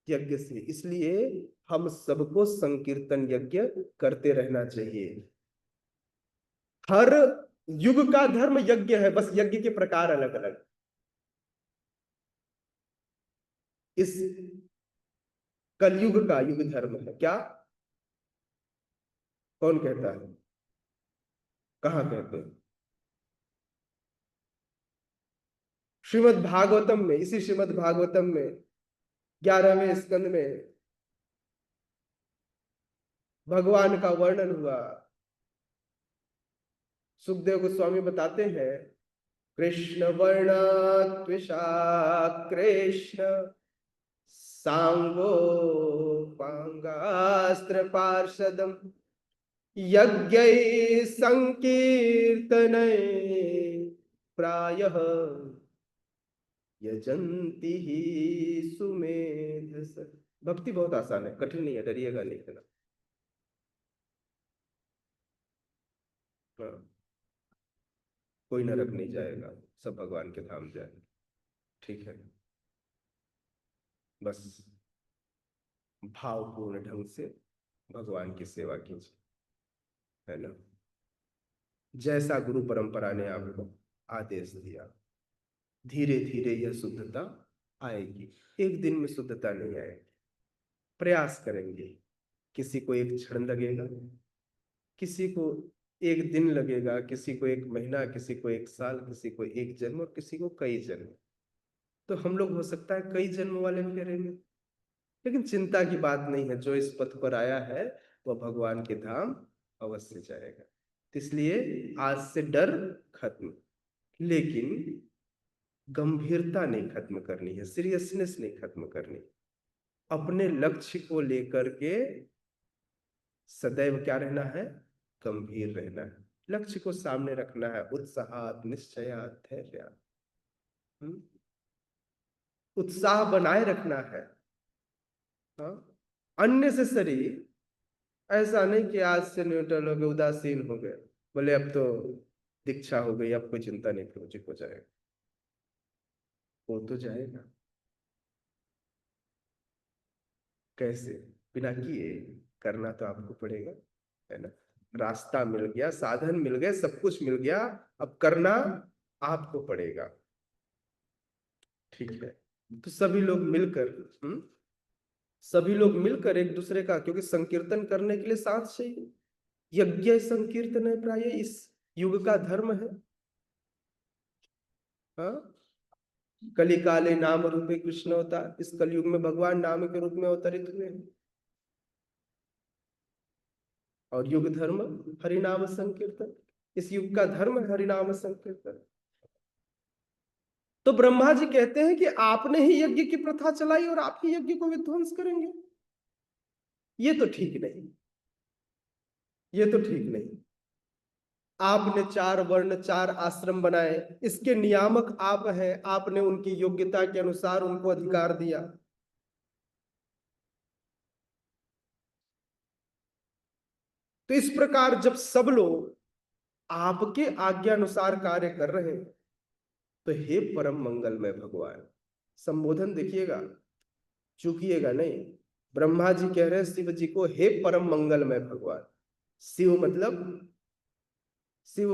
यज्ञ से। इसलिए हम सबको संकीर्तन यज्ञ करते रहना चाहिए। हर युग का धर्म यज्ञ है, बस यज्ञ के प्रकार अलग अलग। इस कलयुग का युग धर्म है क्या? कौन कहता है? कहाँ कहते हैं? श्रीमद् भागवतम में, इसी श्रीमद् भागवतम में 11वें स्कंद में भगवान का वर्णन हुआ। सुखदेव गोस्वामी बताते हैं, कृष्ण वर्ण त्विषा कृष्ण सांगो पांगास्त्र पार्षदम यज्ञ संकीर्तन प्रायः यजंती ही सुमेधस। भक्ति बहुत आसान है, कठिन नहीं है, डरिएगा नहीं इतना। हाँ, कोई नरक नहीं जाएगा, सब भगवान के धाम जाएंगे। ठीक है, बस भावपूर्ण ढंग से भगवान की सेवा कीजिए, है ना? जैसा गुरु परंपरा ने आपको आदेश दिया, धीरे धीरे यह शुद्धता आएगी। एक दिन में शुद्धता नहीं आएगी, प्रयास करेंगे। किसी को एक क्षण लगेगा, किसी को एक दिन लगेगा, किसी को एक महीना, किसी को एक साल, किसी को एक जन्म और किसी को कई जन्म। तो हम लोग हो सकता है कई जन्म वाले भी करेंगे, लेकिन चिंता की बात नहीं है। जो इस पथ पर आया है वह भगवान के धाम अवश्य जाएगा। इसलिए आज से डर खत्म, लेकिन गंभीरता नहीं खत्म करनी है, सीरियसनेस नहीं खत्म करनी। अपने लक्ष्य को लेकर के सदैव क्या रहना है? गंभीर रहना है। लक्ष्य को सामने रखना है, उत्साहात निश्चयात धैर्यात। उत्साह बनाए रखना है। हाँ, अननेसेसरी ऐसा नहीं कि आज से न्यूट्रल हो गए, उदासीन हो गए, बोले अब तो दीक्षा हो गई, अब कोई चिंता नहीं, प्रोजेक्ट हो जाएगा। हो तो जाएगा। कैसे? बिना किए? करना तो आपको पड़ेगा, है ना? रास्ता मिल गया, साधन मिल गए, सब कुछ मिल गया, अब करना आपको पड़ेगा। ठीक है, तो सभी लोग मिलकर सभी लोग मिलकर एक दूसरे का, क्योंकि संकीर्तन करने के लिए साथ चाहिए। यज्ञ संकीर्तन है प्राय इस युग का धर्म है। हाँ, कली काले नाम रूपे कृष्ण होता, इस कलयुग में भगवान नाम के रूप में अवतरित हुए। और युग धर्म हरिनाम संकीर्तन, इस युग का धर्म है हरिनाम संकीर्तन। तो ब्रह्मा जी कहते हैं कि आपने ही यज्ञ की प्रथा चलाई और आप ही यज्ञ को विध्वंस करेंगे। ये तो ठीक नहीं, ये तो ठीक नहीं। आपने 4 वर्ण 4 आश्रम बनाए, इसके नियामक आप हैं, आपने उनकी योग्यता के अनुसार उनको अधिकार दिया। तो इस प्रकार जब सब लोग आपके आज्ञानुसार कार्य कर रहे हैं, तो हे परम मंगलमय भगवान, संबोधन देखिएगा, चूकिएगा नहीं। ब्रह्मा जी कह रहे हैं शिव जी को, हे परम मंगलमय भगवान। शिव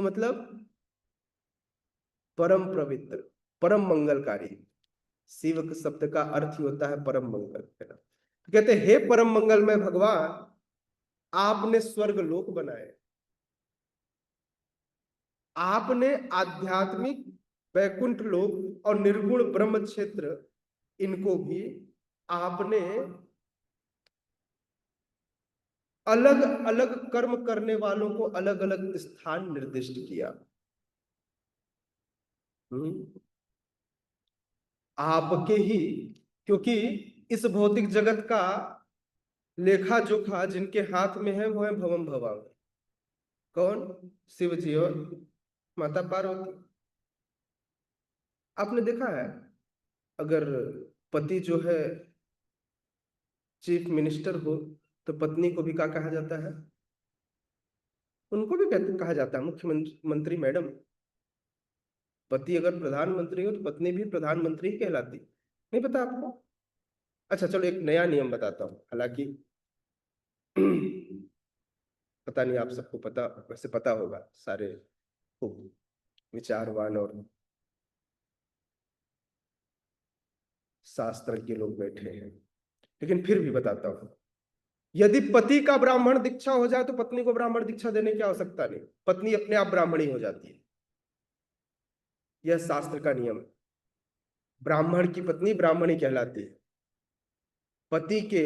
मतलब परम पवित्र, परम मंगलकारी। शिव के शब्द का अर्थ ही होता है परम मंगल, है ना? तो कहते हैं हे परम मंगलमय भगवान, आपने स्वर्ग लोक बनाए, आपने आध्यात्मिक वैकुंठ लोक और निर्गुण ब्रह्म क्षेत्र, इनको भी आपने अलग अलग कर्म करने वालों को अलग अलग स्थान निर्दिष्ट किया। आपके ही, क्योंकि इस भौतिक जगत का लेखा जोखा जिनके हाथ में है वो है भवम भवांग। कौन? शिव जी और माता पार्वती। आपने देखा है, अगर पति जो है चीफ मिनिस्टर हो तो पत्नी को भी क्या कहा जाता है? उनको भी कहा जाता है मुख्यमंत्री मैडम। पति अगर प्रधानमंत्री हो तो पत्नी भी प्रधानमंत्री ही कहलाती। नहीं पता आपको? अच्छा चलो एक नया नियम बताता हूँ, हालांकि पता नहीं आप सबको पता, वैसे पता होगा, सारे खूब विचारवान और शास्त्र के लोग बैठे हैं, लेकिन फिर भी बताता हूँ। यदि पति का ब्राह्मण दीक्षा हो जाए तो पत्नी को ब्राह्मण दीक्षा देने की आवश्यकता नहीं, पत्नी अपने आप ब्राह्मणी हो जाती है। यह शास्त्र का नियम है। ब्राह्मण की पत्नी ब्राह्मणी कहलाती है। पति के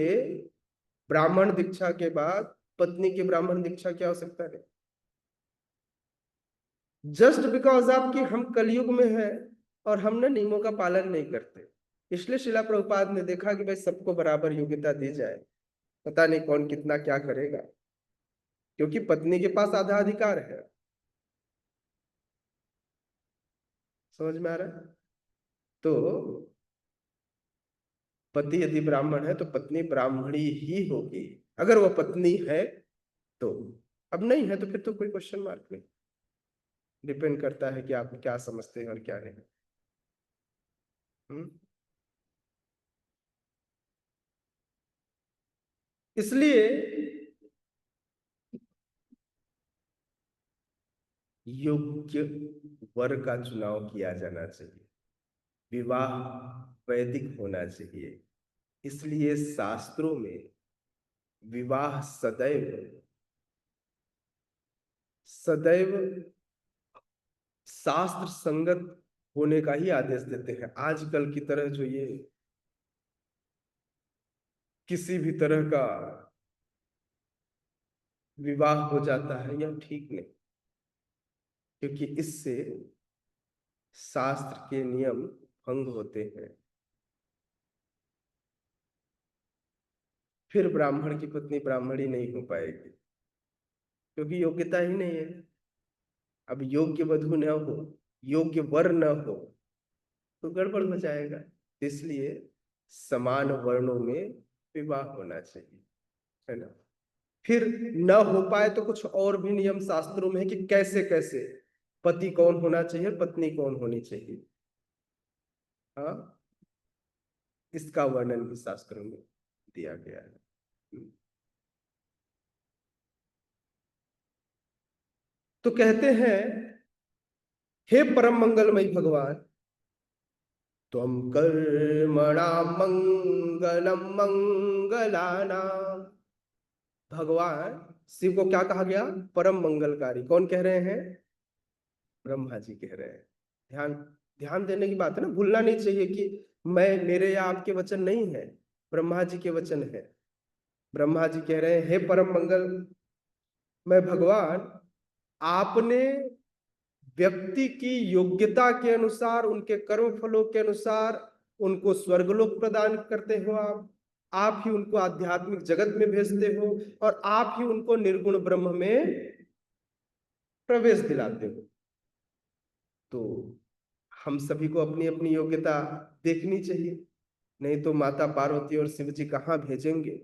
ब्राह्मण दीक्षा के बाद पत्नी की ब्राह्मण दीक्षा की आवश्यकता नहीं। जस्ट बिकॉज आपकी हम कलयुग में है और हमने नियमों का पालन नहीं करते, इसलिए शिला प्रभुपाद ने देखा कि भाई सबको बराबर योग्यता दी जाए। पता नहीं कौन कितना क्या करेगा, क्योंकि पत्नी के पास आधा अधिकार है। समझ में आ रहा है? तो पति यदि ब्राह्मण है तो पत्नी ब्राह्मणी ही होगी, अगर वो पत्नी है तो। अब नहीं है तो फिर तो कोई क्वेश्चन मार्क नहीं। डिपेंड करता है कि आप क्या समझते हैं और क्या नहीं। इसलिए योग्य वर का चुनाव किया जाना चाहिए, विवाह वैदिक होना चाहिए। इसलिए शास्त्रों में विवाह सदैव सदैव शास्त्र संगत होने का ही आदेश देते हैं। आजकल की तरह जो ये किसी भी तरह का विवाह हो जाता है, यह ठीक नहीं, क्योंकि इससे शास्त्र के नियम भंग होते हैं। फिर ब्राह्मण की पत्नी ब्राह्मणी नहीं हो पाएगी, क्योंकि योग्यता ही नहीं है। अब योग्य वधु न हो, योग्य वर न हो तो गड़बड़ हो जाएगा। इसलिए समान वर्णों में विवाह होना चाहिए, है ना। फिर न हो पाए तो कुछ और भी नियम शास्त्रों में है कि कैसे कैसे पति कौन होना चाहिए, पत्नी कौन होनी चाहिए। हाँ, इसका वर्णन भी शास्त्रों में दिया गया है। तो कहते हैं, हे परम मंगलमय भगवान, त्वं कर्मणां मंगलम मंगलानाम। भगवान शिव को क्या कहा गया? परम मंगलकारी। कौन कह रहे हैं? ब्रह्मा जी कह रहे हैं। ध्यान ध्यान देने की बात है ना, भूलना नहीं चाहिए कि मैं, मेरे या आपके वचन नहीं है, ब्रह्मा जी के वचन है। ब्रह्मा जी कह रहे हैं, हे परम मंगल मैं भगवान, आपने व्यक्ति की योग्यता के अनुसार, उनके कर्म फलों के अनुसार उनको स्वर्गलोक प्रदान करते हो। आप ही उनको आध्यात्मिक जगत में भेजते हो और आप ही उनको निर्गुण ब्रह्म में प्रवेश दिलाते हो। तो हम सभी को अपनी अपनी योग्यता देखनी चाहिए, नहीं तो माता पार्वती और शिव जी कहाँ भेजेंगे।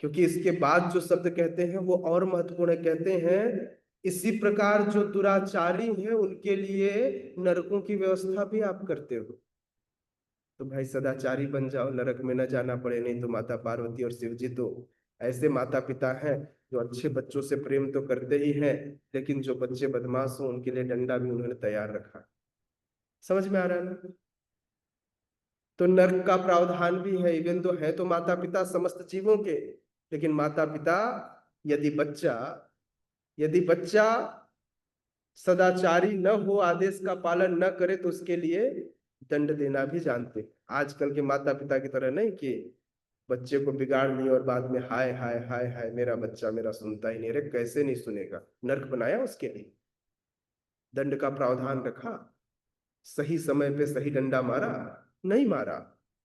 क्योंकि इसके बाद जो शब्द कहते हैं वो और महत्वपूर्ण है। कहते हैं, इसी प्रकार जो दुराचारी हैं उनके लिए नरकों की व्यवस्था भी आप करते हो। तो भाई सदाचारी बन जाओ, नरक में न जाना पड़े। नहीं तो माता पार्वती और शिव जी तो ऐसे माता पिता हैं जो अच्छे बच्चों से प्रेम तो करते ही हैं, लेकिन जो बच्चे बदमाश हो उनके लिए डंडा भी उन्होंने तैयार रखा। समझ में आ रहा है ना? तो नर्क का प्रावधान भी है। इवन तो है तो माता पिता समस्त जीवों के, लेकिन माता पिता यदि बच्चा यदि बच्चा सदाचारी न हो, आदेश का पालन न करे, तो उसके लिए दंड देना भी जानते हैं। आजकल के माता पिता की तरह नहीं कि बच्चे को बिगाड़ लिए और बाद में हाय हाय हाय हाय मेरा बच्चा मेरा सुनता ही नहीं। अरे कैसे नहीं सुनेगा? नर्क बनाया उसके लिए, दंड का प्रावधान रखा, सही समय पे सही डंडा मारा? नहीं मारा।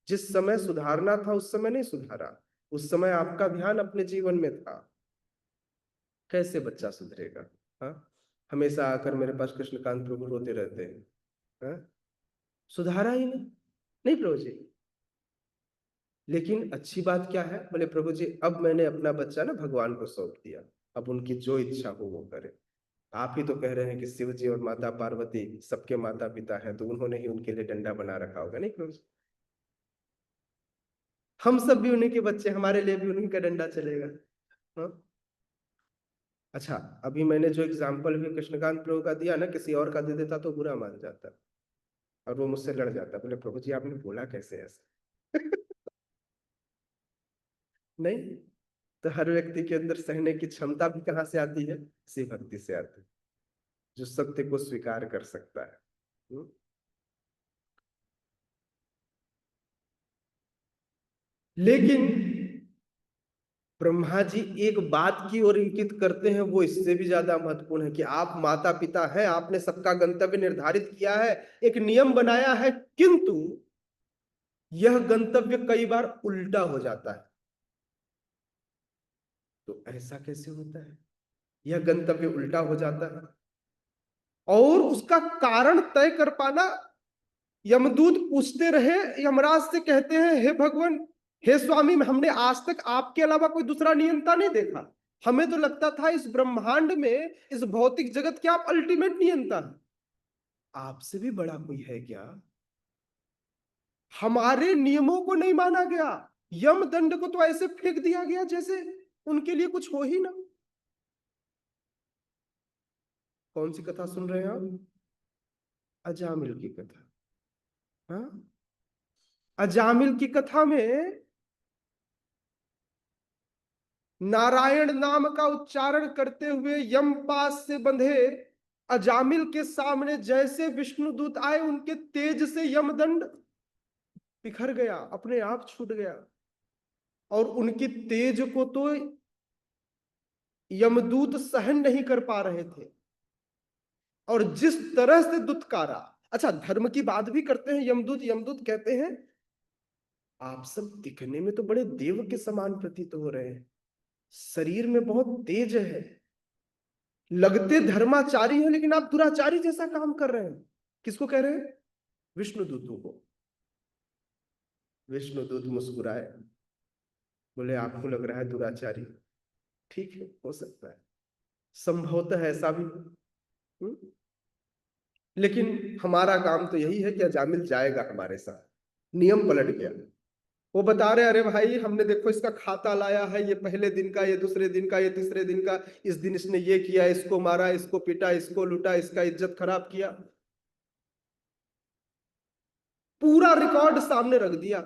जिस समय सुधारना था उस समय नहीं सुधारा, उस समय आपका ध्यान अपने जीवन में था। कैसे बच्चा सुधरेगा? हाँ, हमेशा आकर मेरे पास कृष्णकांत प्रभु रोते रहते हैं। हाँ? सुधारा ही नहीं। नहीं प्रभु जी, लेकिन अच्छी बात क्या है? बोले प्रभु जी अब मैंने अपना बच्चा ना भगवान को सौंप दिया, अब उनकी जो इच्छा हो वो करे। आप ही तो कह रहे हैं कि शिव जी और माता पार्वती सबके माता पिता हैं, तो उन्होंने ही उनके लिए डंडा बना रखा होगा, नहीं प्रभु जी? हम सब भी उन्हीं के बच्चे, हमारे लिए भी उन्हीं का डंडा चलेगा। हाँ? अच्छा, अभी मैंने जो एग्जाम्पल भी कृष्णकांत प्रभु का दिया ना, किसी और का दे देता तो बुरा मान जाता और वो मुझसे लड़ जाता, बोले प्रभु जी आपने बोला कैसे ऐसा? नहीं, तो हर व्यक्ति के अंदर सहने की क्षमता भी कहाँ से आती है? इसी भक्ति से आती है, जो सत्य को स्वीकार कर सकता है। हम्म? लेकिन ब्रह्मा जी एक बात की ओर इंगित करते हैं, वो इससे भी ज्यादा महत्वपूर्ण है कि आप माता पिता हैं, आपने सबका गंतव्य निर्धारित किया है, एक नियम बनाया है, किंतु यह गंतव्य कई बार उल्टा हो जाता है। तो ऐसा कैसे होता है? यह गंतव्य उल्टा हो जाता है और उसका कारण तय कर पाना, यमदूत पूछते रहे, यमराज से कहते हैं हे भगवान, हे स्वामी, हमने आज तक आपके अलावा कोई दूसरा नियंता नहीं देखा। हमें तो लगता था इस ब्रह्मांड में, इस भौतिक जगत के आप अल्टीमेट नियंता हैं, आपसे भी बड़ा कोई है क्या? हमारे नियमों को नहीं माना गया, यमदंड को तो ऐसे फेंक दिया गया जैसे उनके लिए कुछ हो ही ना। कौन सी कथा सुन रहे हैं आप? अजामिल की कथा। हाँ, अजामिल की कथा में नारायण नाम का उच्चारण करते हुए यमपास से बंधे अजामिल के सामने जैसे विष्णुदूत आए, उनके तेज से यमदंड बिखर गया, अपने आप छूट गया। और उनकी तेज को तो यमदूत सहन नहीं कर पा रहे थे, और जिस तरह से दुत्कारा। अच्छा, धर्म की बात भी करते हैं यमदूत। यमदूत कहते हैं आप सब दिखने में तो बड़े देव के समान प्रतीत हो रहे हैं, शरीर में बहुत तेज है, लगते धर्माचारी हैं, लेकिन आप दुराचारी जैसा काम कर रहे हैं। किसको कह रहे हैं? विष्णुदूतों को। विष्णुदूत मुस्कुराए, बोले आपको लग रहा है दुराचारी, ठीक है, हो सकता है, संभवतः ऐसा भी हो। हम्म? लेकिन हमारा काम तो यही है कि अजामिल जाएगा हमारे साथ। नियम पलट गया। वो बता रहे अरे भाई, हमने देखो इसका खाता लाया है, ये पहले दिन का, ये दूसरे दिन का, ये तीसरे दिन का, इस दिन इसने ये किया, इसको मारा, इसको पीटा, इसको लूटा, इसका इज्जत खराब किया, पूरा रिकॉर्ड सामने रख दिया।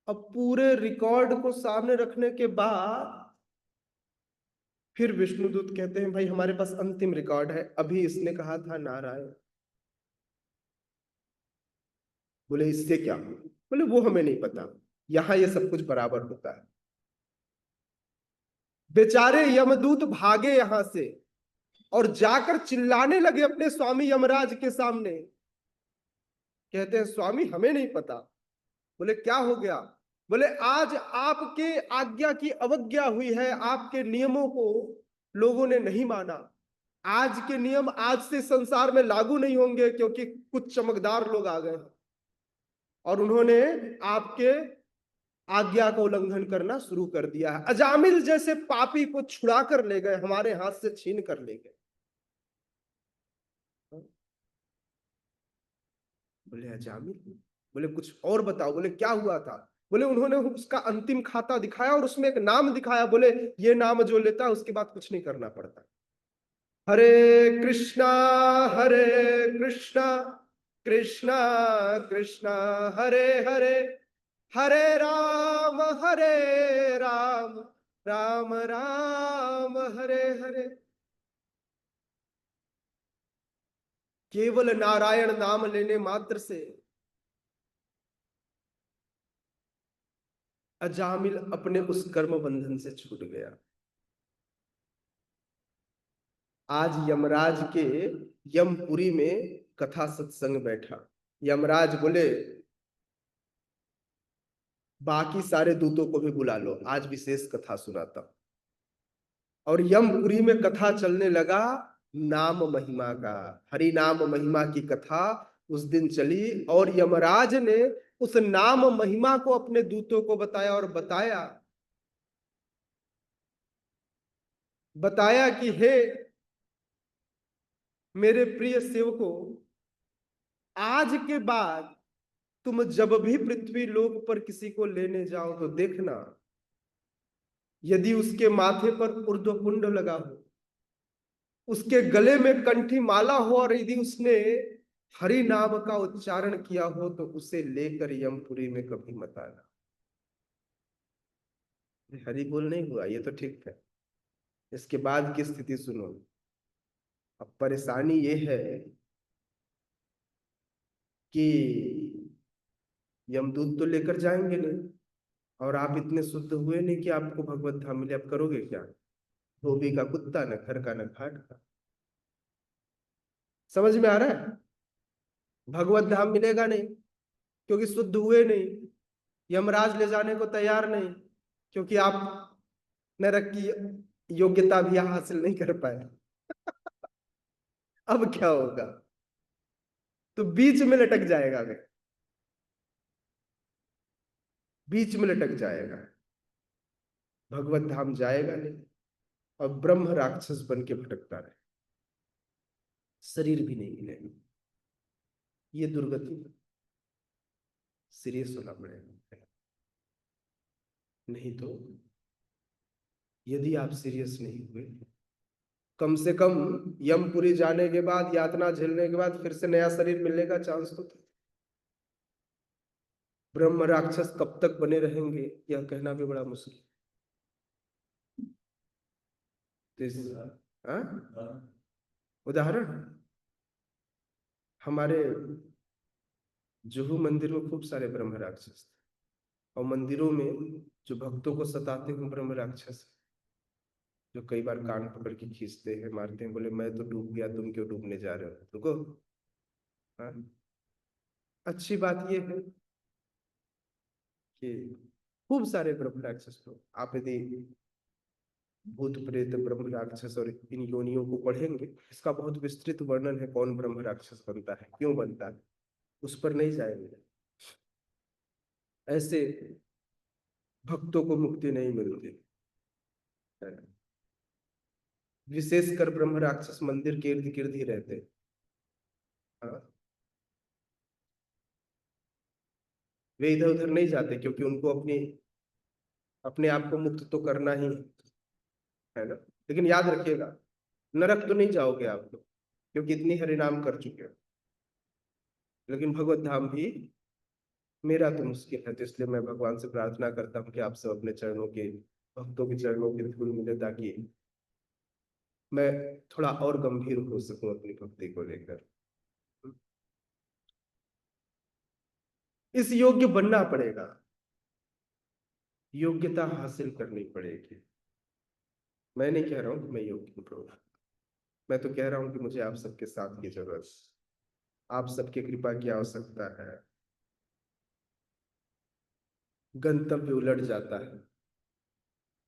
अब पूरे रिकॉर्ड को सामने रखने के बाद फिर विष्णुदूत कहते हैं भाई हमारे पास अंतिम रिकॉर्ड है, अभी इसने कहा था नारायण। बोले इससे क्या? बोले वो हमें नहीं पता, यहां ये सब कुछ बराबर होता है। बेचारे यमदूत भागे यहां से और जाकर चिल्लाने लगे अपने स्वामी यमराज के सामने। कहते हैं स्वामी हमें नहीं पता। बोले क्या हो गया? बोले आज आपके आज्ञा की अवज्ञा हुई है, आपके नियमों को लोगों ने नहीं माना। आज के नियम आज से संसार में लागू नहीं होंगे, क्योंकि कुछ चमकदार लोग आ गए हैं और उन्होंने आपके आज्ञा का उल्लंघन करना शुरू कर दिया है। अजामिल जैसे पापी को छुड़ा कर ले गए, हमारे हाथ से छीन कर ले गए। बोले अजामिल? बोले कुछ और बताओ। बोले क्या हुआ था? बोले उन्होंने उसका अंतिम खाता दिखाया और उसमें एक नाम दिखाया, बोले ये नाम जो लेता है उसके बाद कुछ नहीं करना पड़ता। हरे कृष्णा, हरे कृष्णा, कृष्णा कृष्णा, हरे हरे, हरे राम, हरे राम, राम राम, हरे हरे। केवल नारायण नाम लेने मात्र से अजामिल अपने उस कर्म बंधन से छूट गया। आज यमराज के यमपुरी में कथा सत्संग बैठा। यमराज बोले बाकी सारे दूतों को भी बुला लो, आज विशेष कथा सुनाता हूं। और यमपुरी में कथा चलने लगा नाम महिमा का, हरि नाम महिमा की कथा उस दिन चली। और यमराज ने उस नाम महिमा को अपने दूतों को बताया और बताया बताया कि हे मेरे प्रिय सेवकों, आज के बाद तुम जब भी पृथ्वी लोक पर किसी को लेने जाओ तो देखना, यदि उसके माथे पर ऊर्ध्वपुंड लगा हो, उसके गले में कंठी माला हो, और यदि उसने हरि नाम का उच्चारण किया हो, तो उसे लेकर यमपुरी में कभी मत आना। हरि बोल नहीं हुआ, ये तो ठीक है। इसके बाद की स्थिति सुनो। अब परेशानी ये है कि यमदूत तो लेकर जाएंगे नहीं, और आप इतने शुद्ध हुए नहीं कि आपको भगवत धाम मिले। आप करोगे क्या? धोबी का कुत्ता, न घर का न घाट का। समझ में आ रहा है? भगवत धाम मिलेगा नहीं क्योंकि शुद्ध हुए नहीं। यमराज ले जाने को तैयार नहीं क्योंकि आप नरक की योग्यता भी हासिल नहीं कर पाए। अब क्या होगा? तो बीच में लटक जाएगा वे, बीच में लटक जाएगा, भगवत धाम जाएगा नहीं, और ब्रह्म राक्षस बन के भटकता रहे, शरीर भी नहीं मिलेगा। ये दुर्गति सीरियस होना पड़ेगा। नहीं तो यदि आप सीरियस नहीं हुए, कम से कम यमपुरी जाने के बाद, यातना झेलने के बाद फिर से नया शरीर मिलने का चांस तो था। ब्रह्म राक्षस कब तक बने रहेंगे यह कहना भी बड़ा मुश्किल। उदाहरण, हमारे जुहू मंदिर में खूब सारे ब्रह्म राक्षस थे, और मंदिरों में जो भक्तों को सताते हैं ब्रह्म राक्षस, जो कई बार कान पकड़ के खींचते हैं, मारते हैं, बोले मैं तो डूब गया, तुम क्यों डूबने जा रहे हो, रुको। हाँ? अच्छी बात यह है कि खूब सारे ब्रह्म राक्षस लोग, आप यदि भूत प्रेत ब्रह्म राक्षस और इन योनियों को पढ़ेंगे, इसका बहुत विस्तृत वर्णन है, कौन ब्रह्म राक्षस बनता है, क्यों बनता है, उस पर नहीं जाएंगे। ऐसे भक्तों को मुक्ति नहीं मिलती। विशेषकर ब्रह्म राक्षस मंदिर के इर्द गिर्द ही रहते हैं। हाँ? वे इधर उधर नहीं जाते क्योंकि उनको अपने आप को मुक्त तो करना ही है ना। लेकिन याद रखिएगा, नरक तो नहीं जाओगे आप लोग, क्योंकि इतनी हरिनाम कर चुके हो। लेकिन भगवत धाम भी मेरा तो मुश्किल है, तो इसलिए मैं भगवान से प्रार्थना करता हूँ कि आप सब अपने चरणों के, भक्तों के चरणों के धूल मिले, ताकि मैं थोड़ा और गंभीर हो सकूं अपनी भक्ति को लेकर। इस योग्य बनना पड़ेगा, योग्यता हासिल करनी पड़ेगी। मैं नहीं कह रहा हूं कि मैं योग्य हूं प्रभु, मैं तो कह रहा हूं कि मुझे आप सबके साथ की जरूरत, आप सबकी कृपा की आवश्यकता है। गंतव्य उलट जाता है।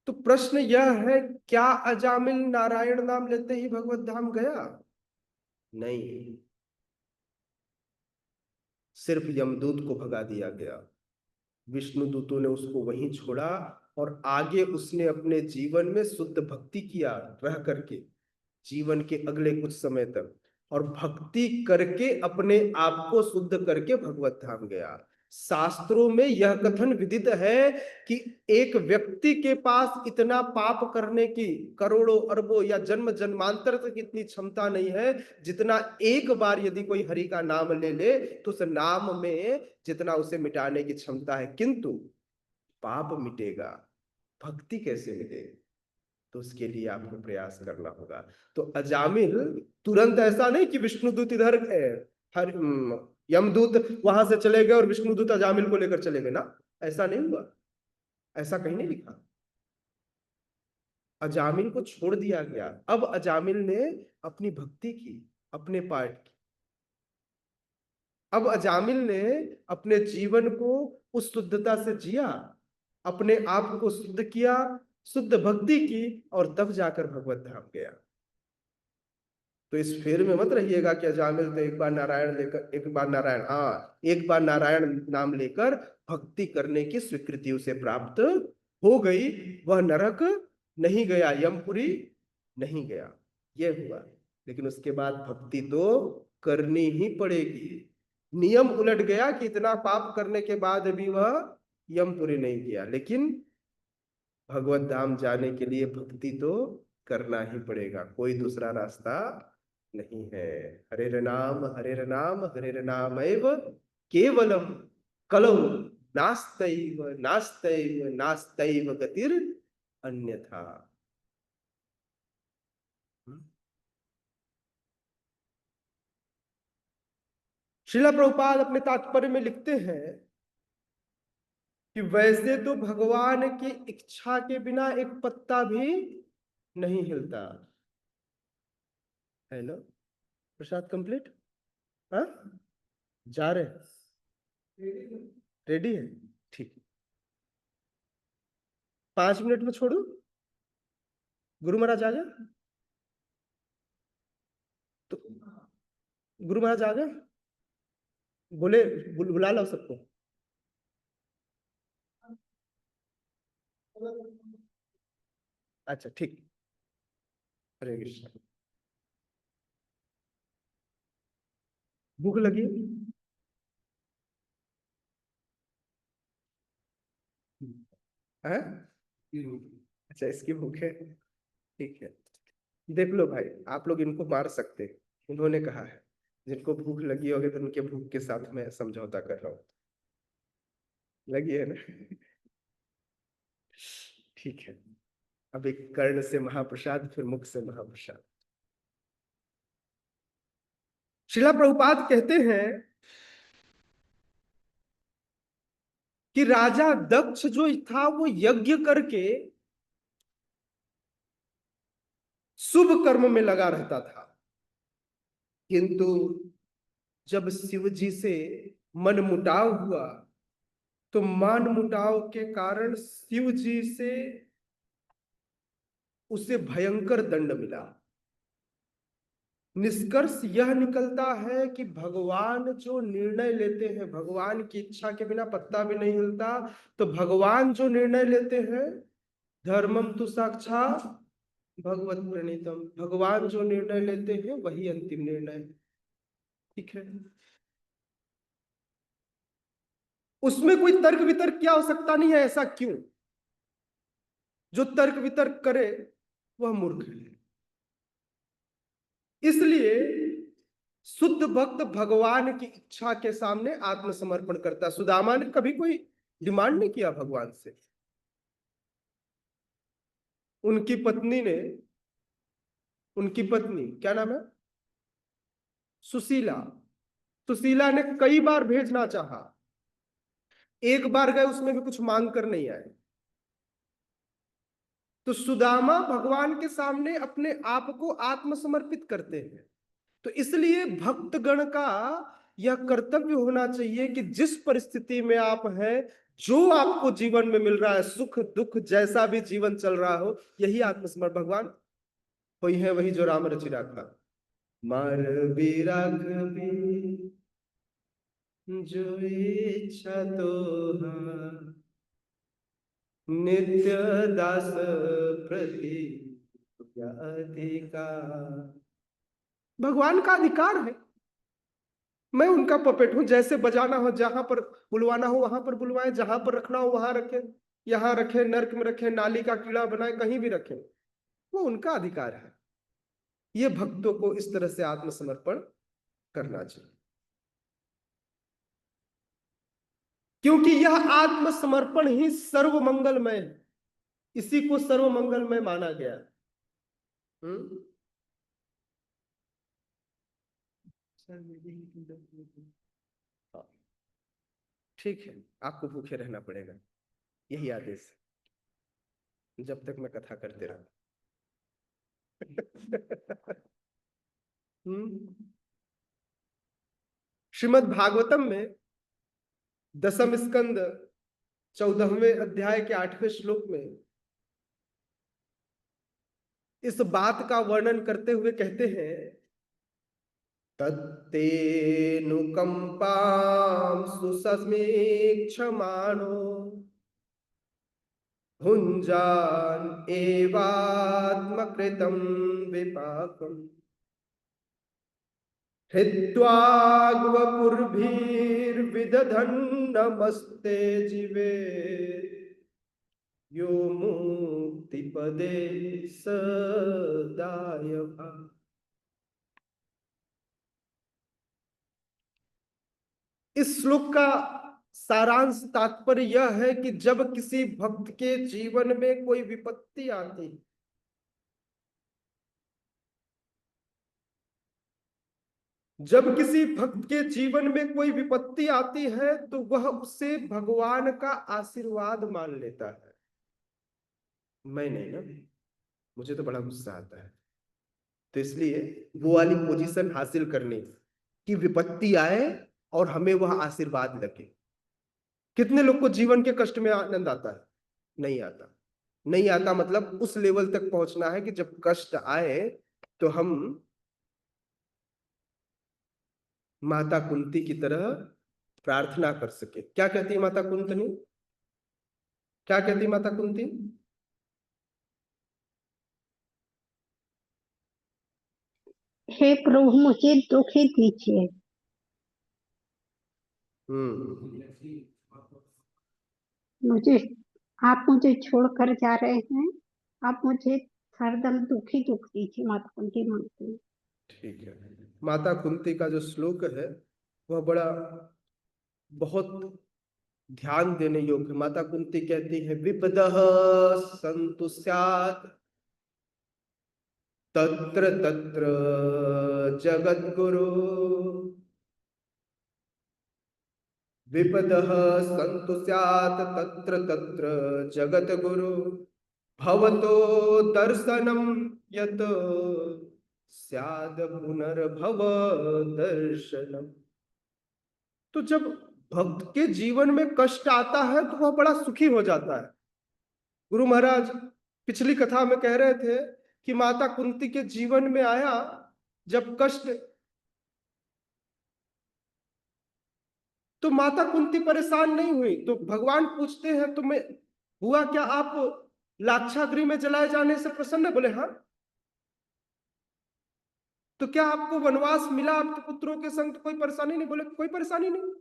तो प्रश्न यह है, क्या अजामिल नारायण नाम लेते ही भगवत धाम गया? नहीं, सिर्फ यमदूत को भगा दिया गया। विष्णु दूतों ने उसको वहीं छोड़ा, और आगे उसने अपने जीवन में शुद्ध भक्ति किया, रह करके जीवन के अगले कुछ समय तक, और भक्ति करके अपने आप को शुद्ध करके भगवत धाम गया। शास्त्रों में यह कथन विदित है कि एक व्यक्ति के पास इतना पाप करने की करोड़ों अरबों या जन्म जन्मांतर तक इतनी क्षमता नहीं है, जितना एक बार यदि कोई हरि का नाम ले ले तो उस नाम में जितना उसे मिटाने की क्षमता है। किंतु पाप मिटेगा, भक्ति कैसे मिटेगी? तो उसके लिए आपको प्रयास करना होगा। तो अजामिल तुरंत ऐसा नहीं कि विष्णुदूत इधर हर यमदूत वहां से चले गए और विष्णुदूत अजामिल को लेकर चले गए ना, ऐसा नहीं हुआ, ऐसा कहीं नहीं लिखा। अजामिल को छोड़ दिया गया। अब अजामिल ने अपनी भक्ति की, अपने पार्ट की। अब अजामिल ने अपने जीवन को उस शुद्धता से जिया, अपने आप को शुद्ध किया, शुद्ध भक्ति की, और तब जाकर भगवत धाम गया। तो इस फेर में मत रहिएगा कि अजामिल तो एक बार नारायण लेकर, एक बार नारायण, हाँ, एक बार नारायण नाम लेकर भक्ति करने की स्वीकृति उसे प्राप्त हो गई, वह नरक नहीं गया, यमपुरी नहीं गया, यह हुआ। लेकिन उसके बाद भक्ति तो करनी ही पड़ेगी। नियम उलट गया कि इतना पाप करने के बाद भी वह यमपुरी नहीं गया, लेकिन भगवत धाम जाने के लिए भक्ति तो करना ही पड़ेगा, कोई दूसरा रास्ता नहीं है। हरे नाम हरे नाम एव केवलम कलौ नास्तैव नास्तैव नास्तैव गतिर् अन्यथा। श्रीला प्रभुपाद अपने तात्पर्य में लिखते हैं कि वैसे तो भगवान की इच्छा के बिना एक पत्ता भी नहीं हिलता है ना। प्रसाद कंप्लीट, हाँ, जा रहे, रेडी है, ठीक। 5 मिनट में छोड़ू, गुरु महाराज आ गए तो, गुरु महाराज आ गए, बोले बुला लो सबको। अच्छा ठीक, हरे कृष्ण। भूख लगी है? अच्छा, इसकी भूख है, ठीक है। देख लो भाई, आप लोग इनको मार सकते हैं, उन्होंने कहा है जिनको भूख लगी होगी तो उनके भूख के साथ मैं समझौता कर रहा हूँ। लगी है ना? ठीक है। अब एक कर्ण से महाप्रसाद, फिर मुख से महाप्रसाद। श्रीला प्रभुपाद कहते हैं कि राजा दक्ष जो था वो यज्ञ करके शुभ कर्म में लगा रहता था, किंतु जब शिव जी से मन मुटाव हुआ तो मन मुटाव के कारण शिव जी से उसे भयंकर दंड मिला। निष्कर्ष यह निकलता है कि भगवान जो निर्णय लेते हैं, भगवान की इच्छा के बिना पत्ता भी नहीं हिलता, तो भगवान जो निर्णय लेते हैं, धर्मम तु साक्षात भगवत प्रणीतम, भगवान जो निर्णय लेते हैं वही अंतिम निर्णय है। ठीक है, उसमें कोई तर्क वितर्क की आवश्यकता नहीं है। ऐसा क्यों? जो तर्क वितर्क करे वह मूर्ख है। इसलिए शुद्ध भक्त भगवान की इच्छा के सामने आत्मसमर्पण करता। सुदामा ने कभी कोई डिमांड नहीं किया भगवान से। उनकी पत्नी ने, उनकी पत्नी क्या नाम है, सुशीला, सुशीला ने कई बार भेजना चाहा, एक बार गए उसमें भी कुछ मांग कर नहीं आए। तो सुदामा भगवान के सामने अपने आप को आत्मसमर्पित करते हैं। तो इसलिए भक्तगण का यह कर्तव्य होना चाहिए कि जिस परिस्थिति में आप हैं, जो आपको जीवन में मिल रहा है, सुख दुख जैसा भी जीवन चल रहा हो, यही आत्मसमर्पण। भगवान कोई है वही जो राम रचि राखा, मार बिराग भी जो इच्छा तो नित्य दास प्रति अधिकार। भगवान का अधिकार है, मैं उनका पपेट हूं। जैसे बजाना हो, जहां पर बुलवाना हो वहां पर बुलवाए, जहां पर रखना हो वहां रखे, यहां रखे, नर्क में रखे, नाली का कीड़ा बनाए, कहीं भी रखे, वो उनका अधिकार है। ये भक्तों को इस तरह से आत्मसमर्पण करना चाहिए, क्योंकि यह आत्मसमर्पण ही सर्व मंगलमय है। इसी को सर्व मंगलमय माना गया। ठीक है, आपको भूखे रहना पड़ेगा, यही आदेश है, जब तक मैं कथा करते रहूं। श्रीमद् भागवतम में 10वें स्कंद 14वें अध्याय के 8वें श्लोक में इस बात का वर्णन करते हुए कहते हैं, तत्तेनुकंपां सुसमीक्षमाणो भुञ्जान एवात्मकृतं विपाकम् हृत्वाग्वपुर्भिर्विदधन् नमस्ते जीवे यो मुक्तिपदे सदायका। इस श्लोक का सारांश तात्पर्य यह है कि जब किसी भक्त के जीवन में कोई विपत्ति आती, जब किसी भक्त के जीवन में कोई विपत्ति आती है तो वह उसे भगवान का आशीर्वाद मान लेता है। मैं नहीं ना, मुझे तो बड़ा गुस्सा आता है, तो इसलिए वो वाली पोजीशन हासिल करनी कि विपत्ति आए और हमें वह आशीर्वाद लगे। कितने लोग को जीवन के कष्ट में आनंद आता है? नहीं आता। नहीं आता मतलब उस लेवल तक पहुंचना है कि जब कष्ट आए तो हम माता कुंती की तरह प्रार्थना कर सके। क्या कहती है माता कुंती? क्या कहती माता कुंती? हे प्रभु मुझे दुखी दीजिए। मुझे आप मुझे छोड़कर जा रहे हैं, आप मुझे हरदम दुखी दुख दीजिए, माता कुंती मांगती है। ठीक है, माता कुंती का जो श्लोक है वह बड़ा बहुत ध्यान देने योग्य। माता कुंती कहती है, विपदः सन्तु स्यात् तत्र तत्र जगद्गुरु, विपदः सन्तु स्यात् तत्र तत्र जगद्गुरु, भवतो दर्शनं यत् स्याद् पुनर्भव दर्शनम। तो जब भक्त के जीवन में कष्ट आता है तो वह बड़ा सुखी हो जाता है। गुरु महाराज पिछली कथा में कह रहे थे कि माता कुंती के जीवन में आया जब कष्ट, तो माता कुंती परेशान नहीं हुई। तो भगवान पूछते हैं, तुम्हें हुआ क्या, आप लाक्षागृह में जलाए जाने से प्रसन्न? बोले हाँ। तो क्या आपको वनवास मिला आपके पुत्रों के संग, तो कोई परेशानी नहीं? बोले कोई परेशानी नहीं।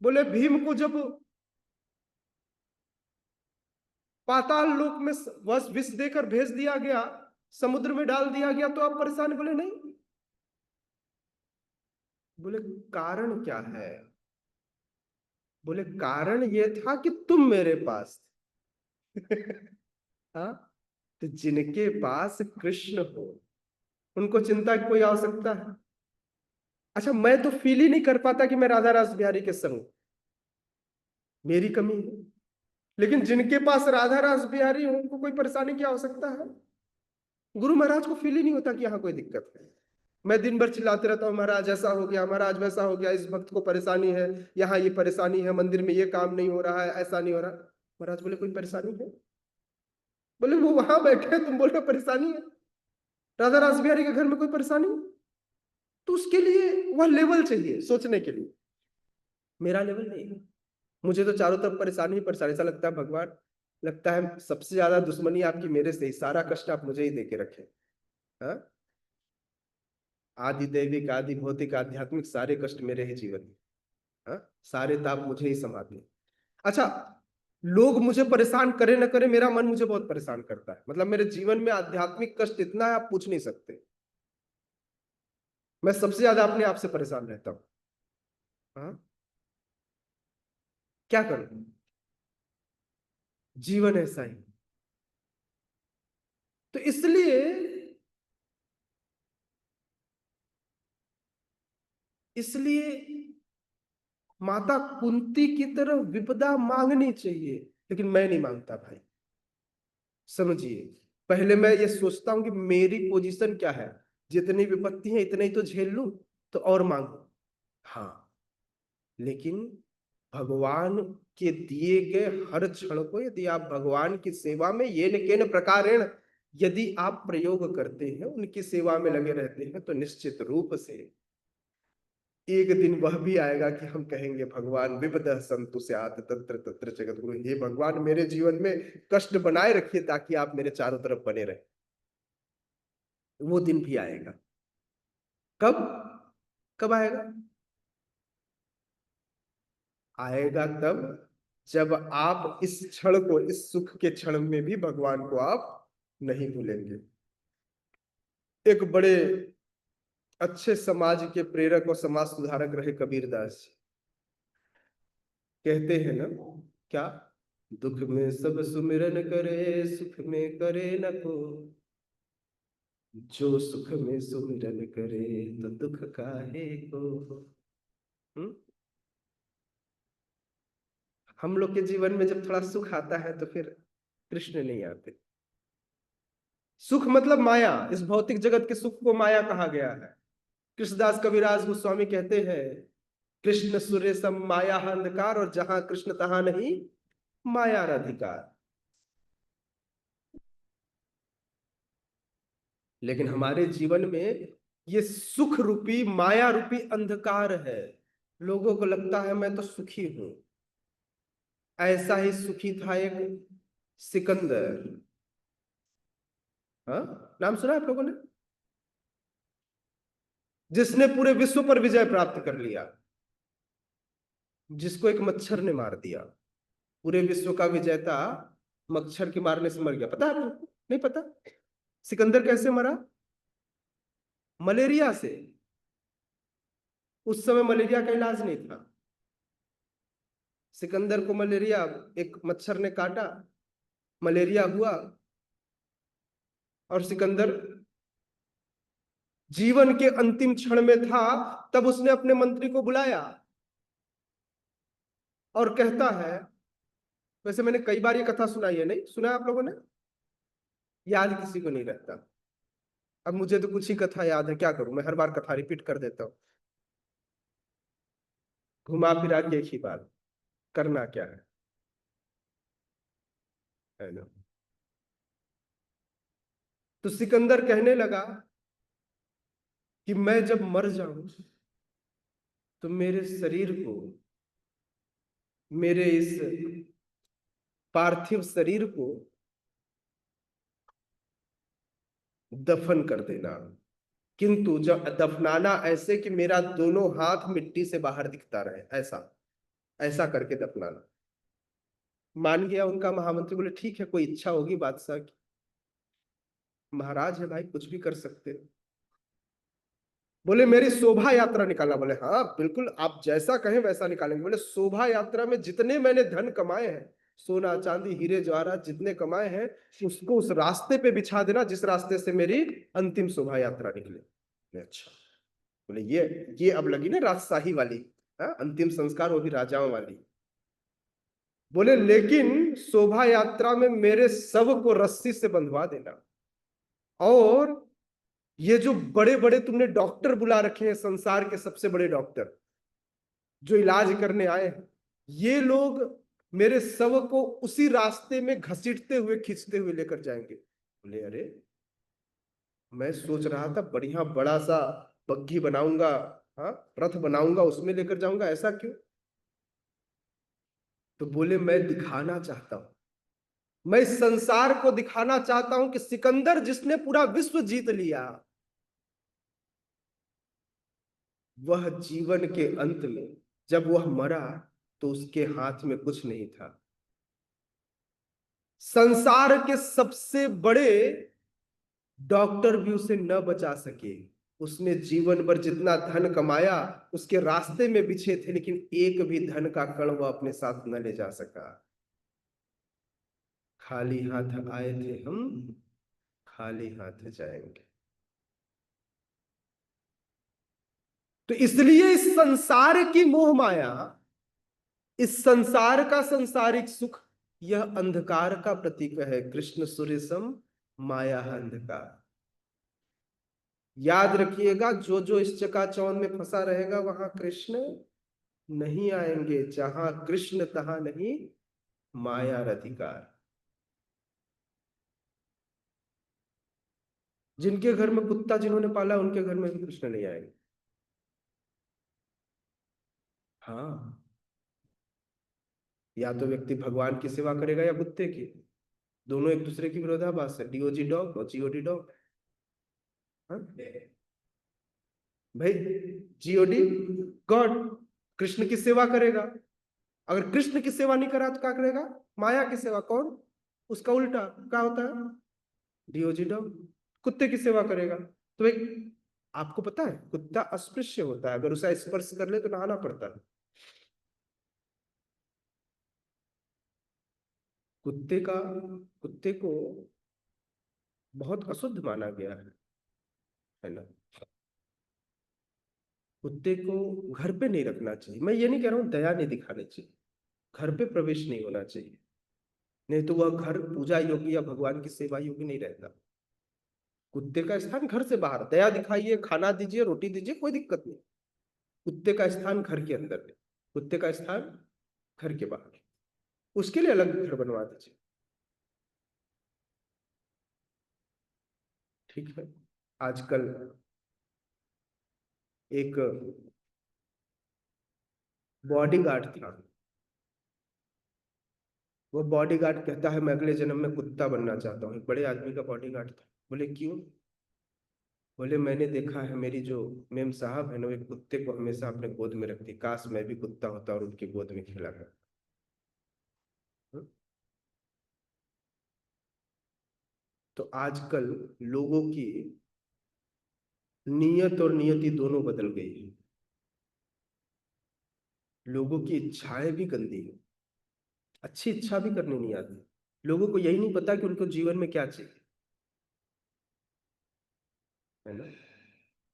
बोले भीम को जब पाताल लोक में विष देकर भेज दिया गया, समुद्र में डाल दिया गया, तो आप परेशान? बोले नहीं। बोले कारण क्या है? बोले कारण ये था कि तुम मेरे पास हाँ, तो जिनके पास कृष्ण हो उनको चिंता की कोई आवश्यकता है? अच्छा, मैं तो फील ही नहीं कर पाता कि मैं राधा रास बिहारी के संग, मेरी कमी है। लेकिन जिनके पास राधा रास बिहारी हो उनको कोई परेशानी की आवश्यकता है? गुरु महाराज को फील ही नहीं होता कि यहाँ कोई दिक्कत है। मैं दिन भर चिल्लाते रहता हूँ, महाराज ऐसा हो गया, महाराज वैसा हो गया, इस भक्त को परेशानी है, यहाँ ये परेशानी है, मंदिर में ये काम नहीं हो रहा है, ऐसा नहीं हो रहा। महाराज बोले कोई परेशानी है? बोले वो वहां बैठे, तुम बोल रहे परेशानी है? राधा रास बिहारी के घर में कोई परेशानी? तो उसके लिए वह लेवल चाहिए सोचने के लिए। मेरा लेवल नहीं है। मुझे तो चारों तरफ परेशानी ही परेशानी। ऐसा लगता है भगवान, लगता है सबसे ज्यादा दुश्मनी आपकी मेरे से ही, सारा कष्ट आप मुझे ही देके रखे। हाँ, आदि दैविक आदि भौतिक आध्यात्मिक सारे कष्ट मेरे ही जीवन में। हाँ, सारे ताप मुझे ही संभालने। अच्छा, लोग मुझे परेशान करे न करे, मेरा मन मुझे बहुत परेशान करता है। मतलब मेरे जीवन में आध्यात्मिक कष्ट इतना है आप पूछ नहीं सकते। मैं सबसे ज्यादा अपने आप से परेशान रहता हूं। हाँ, क्या करूं, जीवन ऐसा ही। तो इसलिए माता कुंती की तरह विपदा मांगनी चाहिए, लेकिन मैं नहीं मांगता भाई। समझिए, पहले मैं ये सोचता हूं कि मेरी पोजीशन क्या है, जितनी विपत्ति है इतने ही तो झेल लूं, तो और मांगू। हाँ, लेकिन भगवान के दिए गए हर क्षण को यदि आप भगवान की सेवा में ये न केन प्रकारेण यदि आप प्रयोग करते हैं, उनकी सेवा में लगे रहते हैं, तो निश्चित रूप से एक दिन वह भी आएगा कि हम कहेंगे भगवान विपदः संतु स्यात् तत्र तत्र जगद्गुरु। हे भगवान, मेरे जीवन में कष्ट बनाए रखिए ताकि आप मेरे चारों तरफ बने रहे। वो दिन भी आएगा। कब? कब आएगा? आएगा तब जब आप इस क्षण को, इस सुख के क्षण में भी भगवान को आप नहीं भूलेंगे। एक बड़े अच्छे समाज के प्रेरक और समाज सुधारक रहे कबीरदास जी। कहते हैं ना, क्या? दुख में सब सुमिरन करे, सुख में करे न को, जो सुख में सुमिरन करे तो दुख काहे को। हम लोग के जीवन में जब थोड़ा सुख आता है तो फिर कृष्ण नहीं आते। सुख मतलब माया। इस भौतिक जगत के सुख को माया कहा गया है। कृष्णदास कविराज गोस्वामी कहते हैं, कृष्ण सूर्य सम माया अंधकार, और जहां कृष्ण तहां नहीं माया अधिकार। लेकिन हमारे जीवन में ये सुख रूपी माया रूपी अंधकार है। लोगों को लगता है मैं तो सुखी हूं। ऐसा ही सुखी था एक सिकंदर। हाँ, नाम सुना आप लोगों ने? जिसने पूरे विश्व पर विजय प्राप्त कर लिया, जिसको एक मच्छर ने मार दिया। पूरे विश्व का विजेता मच्छर के मारने से मर गया। पता है आपको? नहीं पता? सिकंदर कैसे मरा? मलेरिया से। उस समय मलेरिया का इलाज नहीं था। सिकंदर को मलेरिया, एक मच्छर ने काटा, मलेरिया हुआ, और सिकंदर जीवन के अंतिम क्षण में था। तब उसने अपने मंत्री को बुलाया और कहता है, वैसे मैंने कई बार ये कथा सुनाई है, नहीं सुना आप लोगों ने? याद किसी को नहीं रहता। अब मुझे तो कुछ ही कथा याद है, क्या करूं, मैं हर बार कथा रिपीट कर देता हूं। घुमा फिरा के एक ही बात, करना क्या है ना? तो सिकंदर कहने लगा कि मैं जब मर जाऊं तो मेरे शरीर को, मेरे इस पार्थिव शरीर को दफन कर देना, किंतु जब दफनाना ऐसे कि मेरा दोनों हाथ मिट्टी से बाहर दिखता रहे, ऐसा ऐसा करके दफनाना। मान गया उनका महामंत्री। बोले ठीक है, कोई इच्छा होगी बादशाह की, महाराज है भाई, कुछ भी कर सकते हो। बोले मेरी शोभा यात्रा निकालना। बोले हाँ बिल्कुल, आप जैसा कहें वैसा निकालेंगे। बोले शोभा यात्रा में जितने मैंने धन कमाए हैं, सोना चांदी हीरे जवाहरात जितने कमाए हैं, उसको उस रास्ते पे बिछा देना जिस रास्ते से मेरी अंतिम शोभा यात्रा निकले। बोले अच्छा। बोले ये अब लगी ना राजशाही वाली, अंतिम संस्कार, वो भी राजाओं वाली। बोले लेकिन शोभा यात्रा में मेरे शव को रस्सी से बंधवा देना, और ये जो बड़े बड़े तुमने डॉक्टर बुला रखे हैं, संसार के सबसे बड़े डॉक्टर जो इलाज करने आए हैं, ये लोग मेरे शव को उसी रास्ते में घसीटते हुए खींचते हुए लेकर जाएंगे। बोले अरे, मैं सोच रहा था बढ़िया बड़ा सा बग्घी बनाऊंगा, हाँ रथ बनाऊंगा, उसमें लेकर जाऊंगा, ऐसा क्यों? तो बोले मैं दिखाना चाहता हूं, मैं इस संसार को दिखाना चाहता हूं कि सिकंदर जिसने पूरा विश्व जीत लिया, वह जीवन के अंत में जब वह मरा तो उसके हाथ में कुछ नहीं था। संसार के सबसे बड़े डॉक्टर भी उसे न बचा सके। उसने जीवन भर जितना धन कमाया उसके रास्ते में बिछे थे, लेकिन एक भी धन का कण वह अपने साथ न ले जा सका। खाली हाथ आए थे हम, खाली हाथ जाएंगे। तो इसलिए इस संसार की मोह माया, इस संसार का संसारिक सुख, यह अंधकार का प्रतीक है। कृष्ण सूर्य सम माया अंधकार। याद रखिएगा, जो जो इस चकाचौंध में फंसा रहेगा वहां कृष्ण नहीं आएंगे। जहां कृष्ण तहां नहीं माया अधिकार। जिनके घर में कुत्ता जिन्होंने पाला उनके घर में भी कृष्ण नहीं आएंगे। हाँ, या तो व्यक्ति भगवान की सेवा करेगा या कुत्ते की। दोनों एक दूसरे की विरोधाभास है, डीओजी डॉग और जीओडी डॉग। हाँ? भाई जीओडी गॉड कृष्ण की सेवा करेगा, अगर कृष्ण की सेवा नहीं करा तो क्या करेगा? माया की सेवा। कौन? उसका उल्टा क्या होता है? DOG dog. कुत्ते की सेवा करेगा तो एक, आपको पता है कुत्ता अस्पृश्य होता है, अगर उसे स्पर्श कर ले तो नहाना पड़ता है। कुत्ते को बहुत अशुद्ध माना गया है ना। कुत्ते को घर पे नहीं रखना चाहिए। मैं ये नहीं कह रहा हूं दया नहीं दिखानी चाहिए, घर पे प्रवेश नहीं होना चाहिए, नहीं तो वह घर पूजा योग्य या भगवान की सेवा योग्य नहीं रहता। कुत्ते का स्थान घर से बाहर। दया दिखाइए, खाना दीजिए, रोटी दीजिए, कोई दिक्कत नहीं। कुत्ते का स्थान घर के अंदर है, कुत्ते का स्थान घर के बाहर। उसके लिए अलग घर बनवा दीजिए, ठीक है। आजकल एक बॉडीगार्ड था, वो बॉडीगार्ड कहता है मैं अगले जन्म में कुत्ता बनना चाहता हूँ। एक बड़े आदमी का बॉडीगार्ड था। बोले क्यों? बोले मैंने देखा है मेरी जो मेम साहब है ना, वो एक कुत्ते को हमेशा अपने गोद में रखती, काश मैं भी कुत्ता होता और उनकी गोद में खेला करता। तो आजकल लोगों की नियत और नियति दोनों बदल गई है। लोगों की इच्छाएं भी गंदी है, अच्छी इच्छा भी करनी नहीं आती। लोगों को यही नहीं पता कि उनको जीवन में क्या चाहिए, है ना।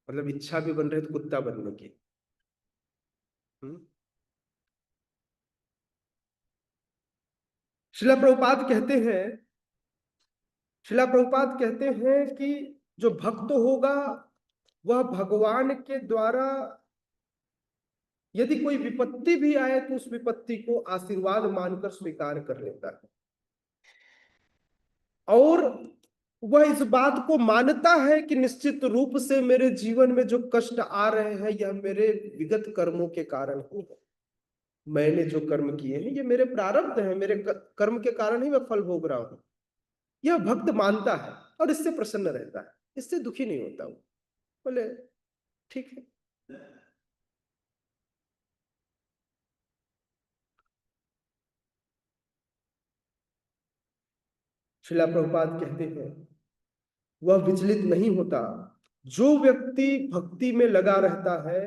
मतलब इच्छा भी बन रही तो कुत्ता बनने की। हम्म? शिला प्रभुपाद कहते हैं, शिला प्रभुपाद कहते हैं कि जो भक्त होगा वह भगवान के द्वारा यदि कोई विपत्ति भी आए तो उस विपत्ति को आशीर्वाद मानकर स्वीकार कर लेता है, और वह इस बात को मानता है कि निश्चित रूप से मेरे जीवन में जो कष्ट आ रहे हैं यह मेरे विगत कर्मों के कारण ही है। मैंने जो कर्म किए हैं ये मेरे प्रारब्ध हैं, मेरे कर्म के कारण ही मैं फल भोग रहा हूं। यह भक्त मानता है और इससे प्रसन्न रहता है, इससे दुखी नहीं होता हूं। बोले ठीक है। शिला प्रभुपाद कहते हैं वह विचलित नहीं होता। जो व्यक्ति भक्ति में लगा रहता है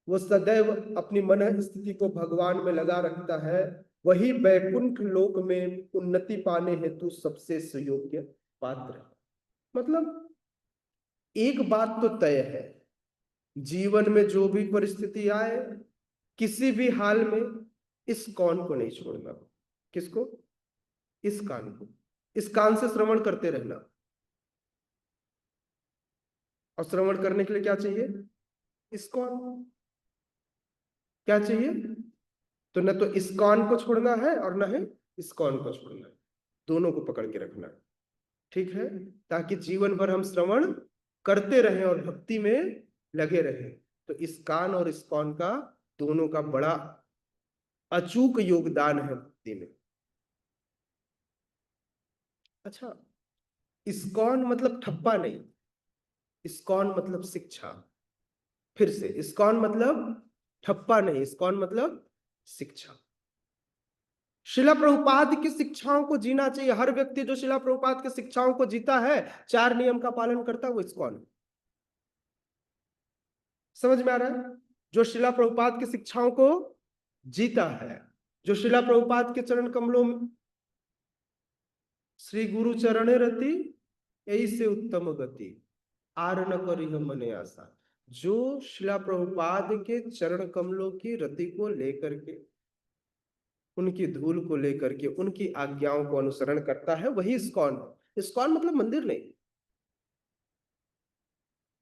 वो सदैव अपनी मन स्थिति को भगवान में लगा रखता है, वही वैकुंठ लोक में उन्नति पाने हेतु सबसे सुयोग्य पात्र है। मतलब एक बात तो तय है, जीवन में जो भी परिस्थिति आए किसी भी हाल में इस कौन को नहीं छोड़ना। किसको? इस कान को। इस कान से श्रवण करते रहना, और श्रवण करने के लिए क्या चाहिए? इस्कॉन। क्या चाहिए? तो न तो इस्कॉन को छोड़ना है और न है इस्कॉन को छोड़ना है, दोनों को पकड़ के रखना है, ठीक है, ताकि जीवन भर हम श्रवण करते रहें और भक्ति में लगे रहें। तो इस्कॉन और इस्कॉन का दोनों का बड़ा अचूक योगदान है भक्ति में। अच्छा, इस्कॉन मतलब ठप्पा नहीं, इस्कॉन मतलब शिक्षा। फिर से, इस्कॉन मतलब ठप्पा नहीं, इस्कॉन मतलब शिक्षा। शिला प्रभुपाद की शिक्षाओं को जीना चाहिए। हर व्यक्ति जो शिला प्रभुपाद की शिक्षाओं को जीता है, 4 नियम का पालन करता है, वो इस्कॉन। समझ में आ रहा है? जो शिला प्रभुपाद की शिक्षाओं को जीता है, जो शिला प्रभुपाद के चरण कमलों में श्री गुरु चरणे रति यही से उत्तम गति आर न करी मने आशा। जो शिला प्रभुपाद के चरण कमलों की रति को लेकर के, उनकी धूल को लेकर के, उनकी आज्ञाओं को अनुसरण करता है, वही इस्कॉन है। इस्कॉन मतलब मंदिर नहीं,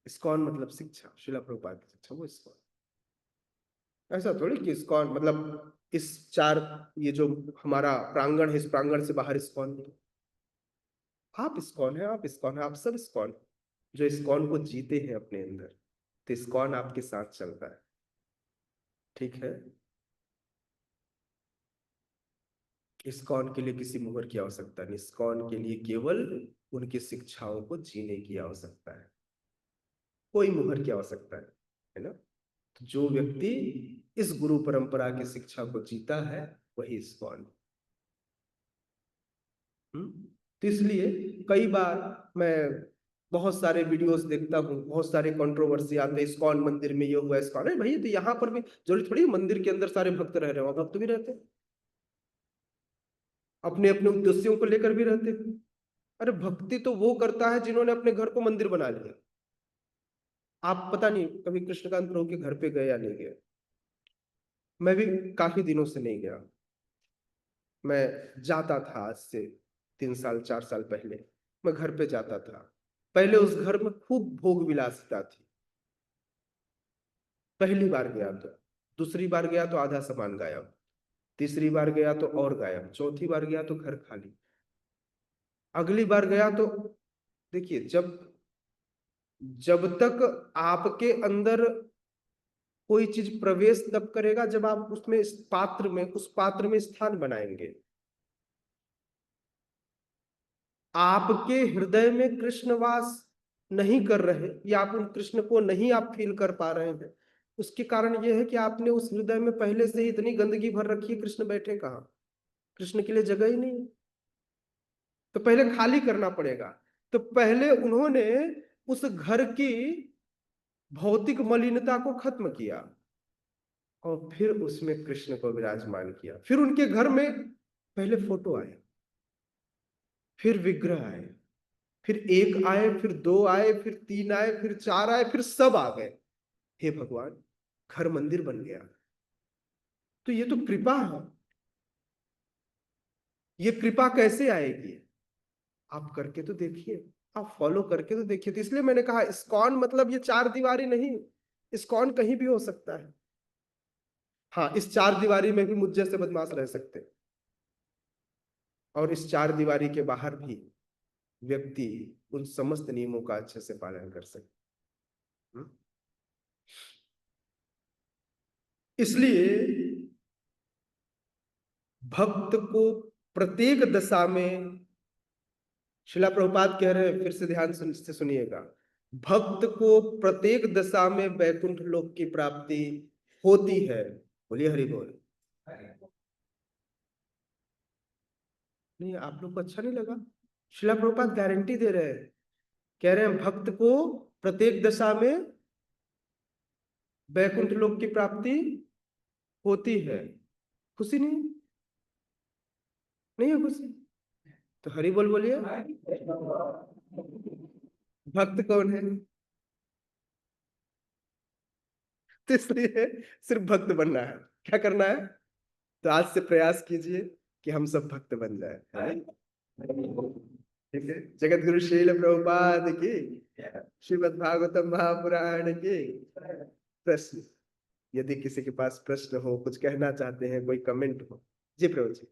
इस्कॉन मतलब शिक्षा, श्रीला प्रभुपाद की शिक्षा, वो इस्कॉन। ऐसा थोड़ी कि इस्कॉन मतलब इस चार, ये जो हमारा प्रांगण है, इस प्रांगण से बाहर इस्कॉन नहीं। आप इस्कॉन है, आप इस्कॉन है, आप सब इस्कॉन है। जो इस्कॉन को जीते हैं अपने अंदर, तो इस्कॉन आपके साथ चलता है। ठीक है, इस्कॉन के लिए किसी मुहर की आवश्यकता नहीं, इस्कॉन के लिए केवल उनकी शिक्षाओं को जीने की आवश्यकता है, कोई मुहर की आवश्यकता है ना। तो जो व्यक्ति इस गुरु परंपरा की शिक्षा को जीता है वही इस्कॉन। तो इसलिए कई बार मैं बहुत सारे वीडियोस देखता हूँ, बहुत सारे कंट्रोवर्सी आते हैं, इस्कॉन मंदिर में ये हुआ, इस्कॉन है भाई, तो यहाँ पर भी जरूरी थोड़ी है मंदिर के अंदर सारे भक्त रह रहे हो, भक्त भी रहते हैं, अपने अपने उद्देश्यों को लेकर भी रहते हैं। अरे भक्ति तो वो करता है जिन्होंने अपने घर को मंदिर बना लिया। आप पता नहीं कभी कृष्णकांत प्रभु के घर पे गए या नहीं गए, मैं भी काफी दिनों से नहीं गया। मैं जाता था आज से 3 साल 4 साल पहले, मैं घर पे जाता था। पहले उस घर में खूब भोग विलासिता थी, पहली बार गया तो, दूसरी बार गया तो आधा सामान गायब, तीसरी बार गया तो और गायब, चौथी बार गया तो घर खाली। अगली बार गया तो देखिए, जब जब तक आपके अंदर कोई चीज प्रवेश तब करेगा जब आप उसमें, इस पात्र में, उस पात्र में स्थान बनाएंगे। आपके हृदय में कृष्णवास नहीं कर रहे, या आप उन कृष्ण को नहीं आप फील कर पा रहे हैं, उसके कारण यह है कि आपने उस हृदय में पहले से ही इतनी गंदगी भर रखी है, कृष्ण बैठे कहाँ, कृष्ण के लिए जगह ही नहीं। तो पहले खाली करना पड़ेगा। तो पहले उन्होंने उस घर की भौतिक मलिनता को खत्म किया और फिर उसमें कृष्ण को विराजमान किया। फिर उनके घर में पहले फोटो आए, फिर विग्रह आए, फिर एक आए, फिर दो आए, फिर तीन आए, फिर चार आए, फिर सब आ गए। हे भगवान, घर मंदिर बन गया। तो ये तो कृपा है। ये कृपा कैसे आएगी, आप करके तो देखिए, आप फॉलो करके तो देखिए। तो इसलिए मैंने कहा इस्कॉन मतलब ये चार दीवारी नहीं, इस्कॉन कहीं भी हो सकता है। हाँ, इस चार दीवारी में भी मुझ जैसे बदमाश रह सकते हैं, और इस चार दीवारी के बाहर भी व्यक्ति उन समस्त नियमों का अच्छे से पालन कर सकते। इसलिए भक्त को प्रत्येक दशा में, शिला प्रभुपाद कह रहे हैं, फिर से ध्यान से सुनिएगा, भक्त को प्रत्येक दशा में वैकुंठ लोक की प्राप्ति होती है। बोलिए हरि बोल। नहीं, आप लोग को अच्छा नहीं लगा? शिला प्रभुपाद गारंटी दे रहे हैं, कह रहे हैं भक्त को प्रत्येक दशा में वैकुंठ लोक की प्राप्ति होती है। खुशी नहीं, नहीं है खुशी? तो हरि बोल बोलिए। भक्त कौन है? तो इसलिए सिर्फ भक्त बनना है। क्या करना है? तो आज से प्रयास कीजिए कि हम सब भक्त बन जाए, है? ठीक है। जगत गुरु श्रील प्रभुपाद की, श्रीमद् भागवतम महापुराण की। प्रश्न, यदि किसी के पास प्रश्न हो, कुछ कहना चाहते हैं, कोई कमेंट हो। जी प्रभु जी।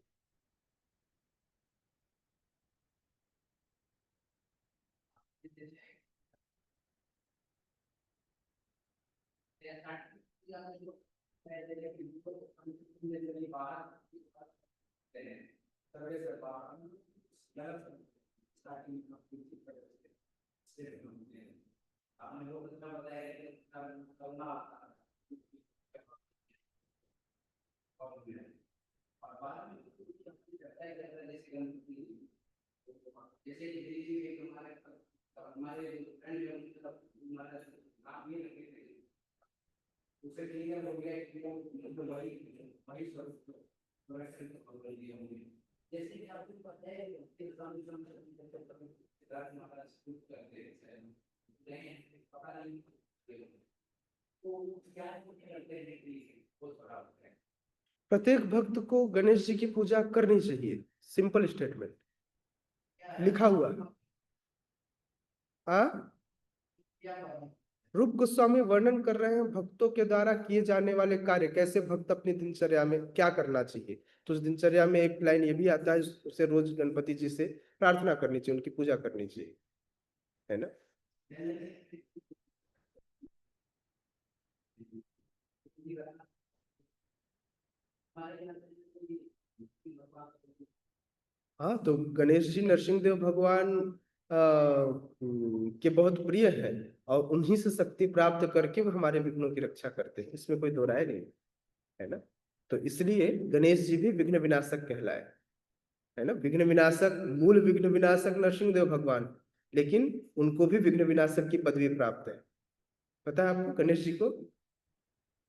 प्रत्येक भक्त को गणेश जी की पूजा करनी चाहिए, सिंपल स्टेटमेंट लिखा हुआ। हाँ, रूप गोस्वामी वर्णन कर रहे हैं भक्तों के द्वारा किए जाने वाले कार्य, कैसे भक्त अपनी दिनचर्या में क्या करना चाहिए। तो उस दिनचर्या में एक लाइन ये भी आता है, उसे रोज गणपति जी से प्रार्थना करनी चाहिए, उनकी पूजा करनी चाहिए, है ना। हाँ, तो गणेश जी नरसिंह देव भगवान के बहुत प्रिय है, और उन्हीं से शक्ति प्राप्त करके वो हमारे विघ्नों की रक्षा करते हैं, इसमें कोई दो राय नहीं, है ना। तो इसलिए गणेश जी भी विघ्न विनाशक कहलाए, है ना। विघ्न विनाशक, मूल विघ्न विनाशक नरसिंह देव भगवान, लेकिन उनको भी विघ्न विनाशक की पदवी प्राप्त है। पता है आपको, गणेश जी को,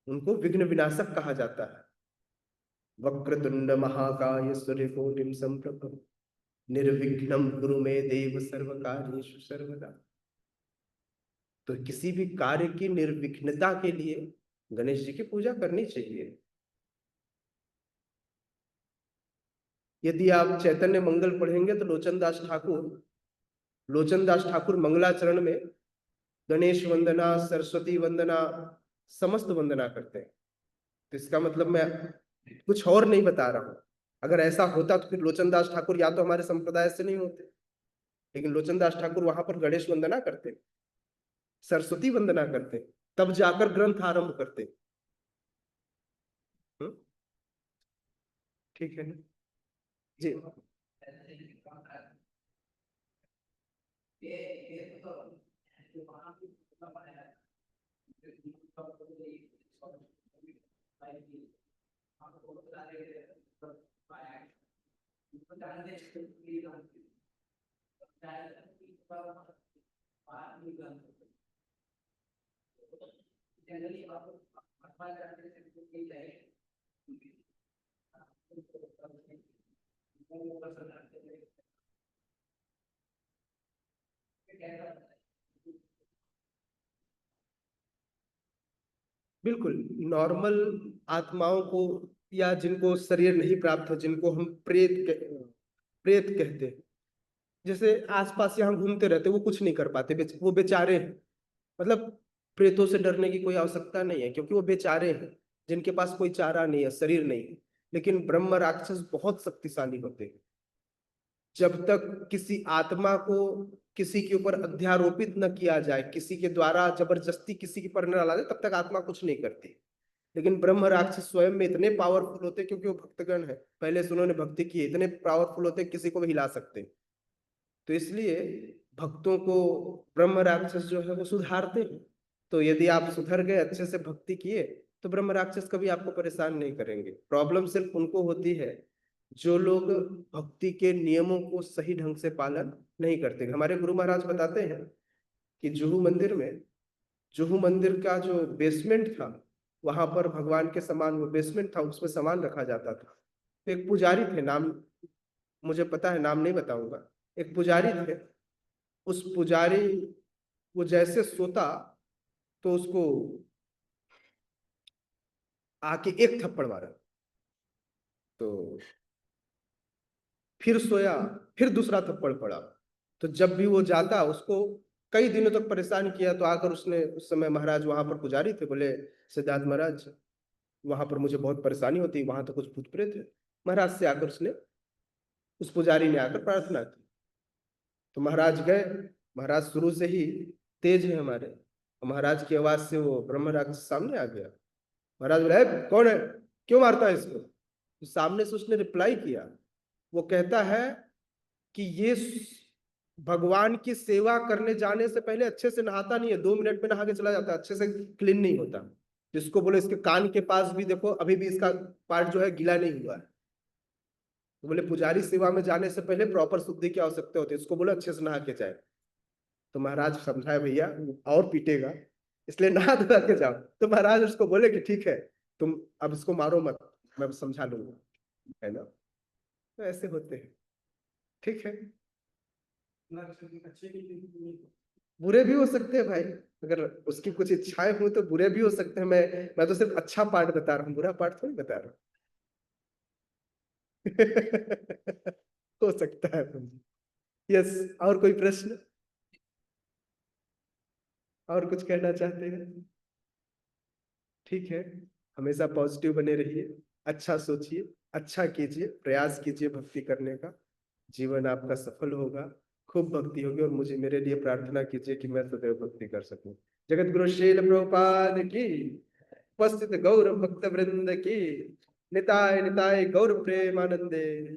उनको विघ्न विनाशक कहा जाता है। वक्रतुंड महाकाय सूर्यकोटिम समप्रभ निर्विघ्नं कुरु मे देव सर्वकार्येषु सर्वदा। तो किसी भी कार्य की निर्विघ्नता के लिए गणेश जी की पूजा करनी चाहिए। यदि आप चैतन्य मंगल पढ़ेंगे तो लोचन दास ठाकुर मंगलाचरण में गणेश वंदना, सरस्वती वंदना, समस्त वंदना करते हैं। तो इसका मतलब मैं कुछ और नहीं बता रहा हूं। अगर ऐसा होता तो फिर लोचन दास ठाकुर या तो हमारे संप्रदाय से नहीं होते, लेकिन लोचन दास ठाकुर वहां पर गणेश वंदना करते, सरस्वती वंदना करते, तब जाकर ग्रंथ आरंभ करते। हम्म, ठीक है ना जी। बिल्कुल, नॉर्मल आत्माओं को, या जिनको शरीर नहीं प्राप्त है, जिनको हम प्रेत कहते हैं, जैसे आसपास यहाँ घूमते रहते, वो कुछ नहीं कर पाते, वो बेचारे हैं। मतलब प्रेतों से डरने की कोई आवश्यकता नहीं है, क्योंकि वो बेचारे हैं, जिनके पास कोई चारा नहीं है, शरीर नहीं है। लेकिन ब्रह्म राक्षस बहुत शक्तिशाली होते हैं। जब तक किसी आत्मा को किसी के ऊपर अध्यारोपित न किया जाए, किसी के द्वारा जबरदस्ती किसी के पर न डाला जाए, तब तक आत्मा कुछ नहीं करती। लेकिन ब्रह्म राक्षस स्वयं में इतने पावरफुल होते, क्योंकि वो भक्तगण है, पहले से उन्होंने भक्ति की, इतने पावरफुल होते किसी को भी हिला सकते। तो इसलिए भक्तों को ब्रह्म राक्षस जो है वो सुधारते हैं। तो यदि आप सुधर गए, अच्छे से भक्ति किए, तो ब्रह्म राक्षस कभी आपको परेशान नहीं करेंगे। प्रॉब्लम सिर्फ उनको होती है जो लोग भक्ति के नियमों को सही ढंग से पालन नहीं करते। हमारे गुरु महाराज बताते हैं कि जुहू मंदिर का जो बेसमेंट था, वहां पर भगवान के सामान, वो बेसमेंट था, उसमें सामान रखा जाता था। तो एक पुजारी थे, नाम मुझे पता है, नाम नहीं बताऊंगा, एक पुजारी थे। उस पुजारी, वो जैसे सोता तो उसको आके एक थप्पड़ मारा, तो फिर सोया, फिर दूसरा थप्पड़ पड़ा। तो जब भी वो जाता, उसको कई दिनों तक परेशान किया। तो आकर उसने, उस समय महाराज वहां पर पुजारी थे, बोले सिद्धार्थ महाराज, वहां पर मुझे बहुत परेशानी होती, वहां तो कुछ भूत प्रेत है। महाराज से आकर उसने, उस पुजारी ने आकर प्रार्थना की। तो महाराज गए। महाराज शुरू से ही तेज है हमारे, महाराज की आवाज से वो ब्रह्म राक्षस सामने आ गया। महाराज बोले, "ए, कौन है, क्यों मारता है इसको?" तो सामने से उसने रिप्लाई किया। वो कहता है कि ये भगवान की सेवा करने जाने से पहले अच्छे से नहाता नहीं है, 2 मिनट में नहा के चला जाता है, अच्छे से क्लीन नहीं होता। जिसको बोले इसके कान के पास भी देखो, अभी भी इसका पार्ट जो है गीला नहीं हुआ है। तो बोले पुजारी सेवा में जाने से पहले प्रॉपर शुद्धि की आवश्यकता होती है, इसको बोले अच्छे से नहा के जाए। तो महाराज समझाए, भैया और पीटेगा, इसलिए नहा धोआ के जाओ। तो महाराज उसको बोले कि ठीक है, तुम अब इसको मारो मत, मैं समझा लूंगा, है ना। तो ऐसे होते हैं, ठीक है। बुरे भी हो सकते हैं भाई, अगर उसकी कुछ इच्छाएं हो तो बुरे भी हो सकते हैं। मैं तो सिर्फ अच्छा पार्ट बता रहा हूँ, बुरा पार्ट थोड़ी बता रहा हूँ। हो सकता है। यस, और कोई प्रश्न? और कुछ कहना चाहते हैं? ठीक है, हमेशा पॉजिटिव बने रहिए, अच्छा सोचिए, अच्छा कीजिए, प्रयास कीजिए भक्ति करने का, जीवन आपका सफल होगा, खूब भक्ति होगी। और मुझे मेरे लिए प्रार्थना कीजिए कि मैं सदैव भक्ति कर सकूं। जगत गुरु शील प्रभुपाद की, उपस्थित गौर भक्त वृंद की, निताय निताय गौर प्रेमानंदे।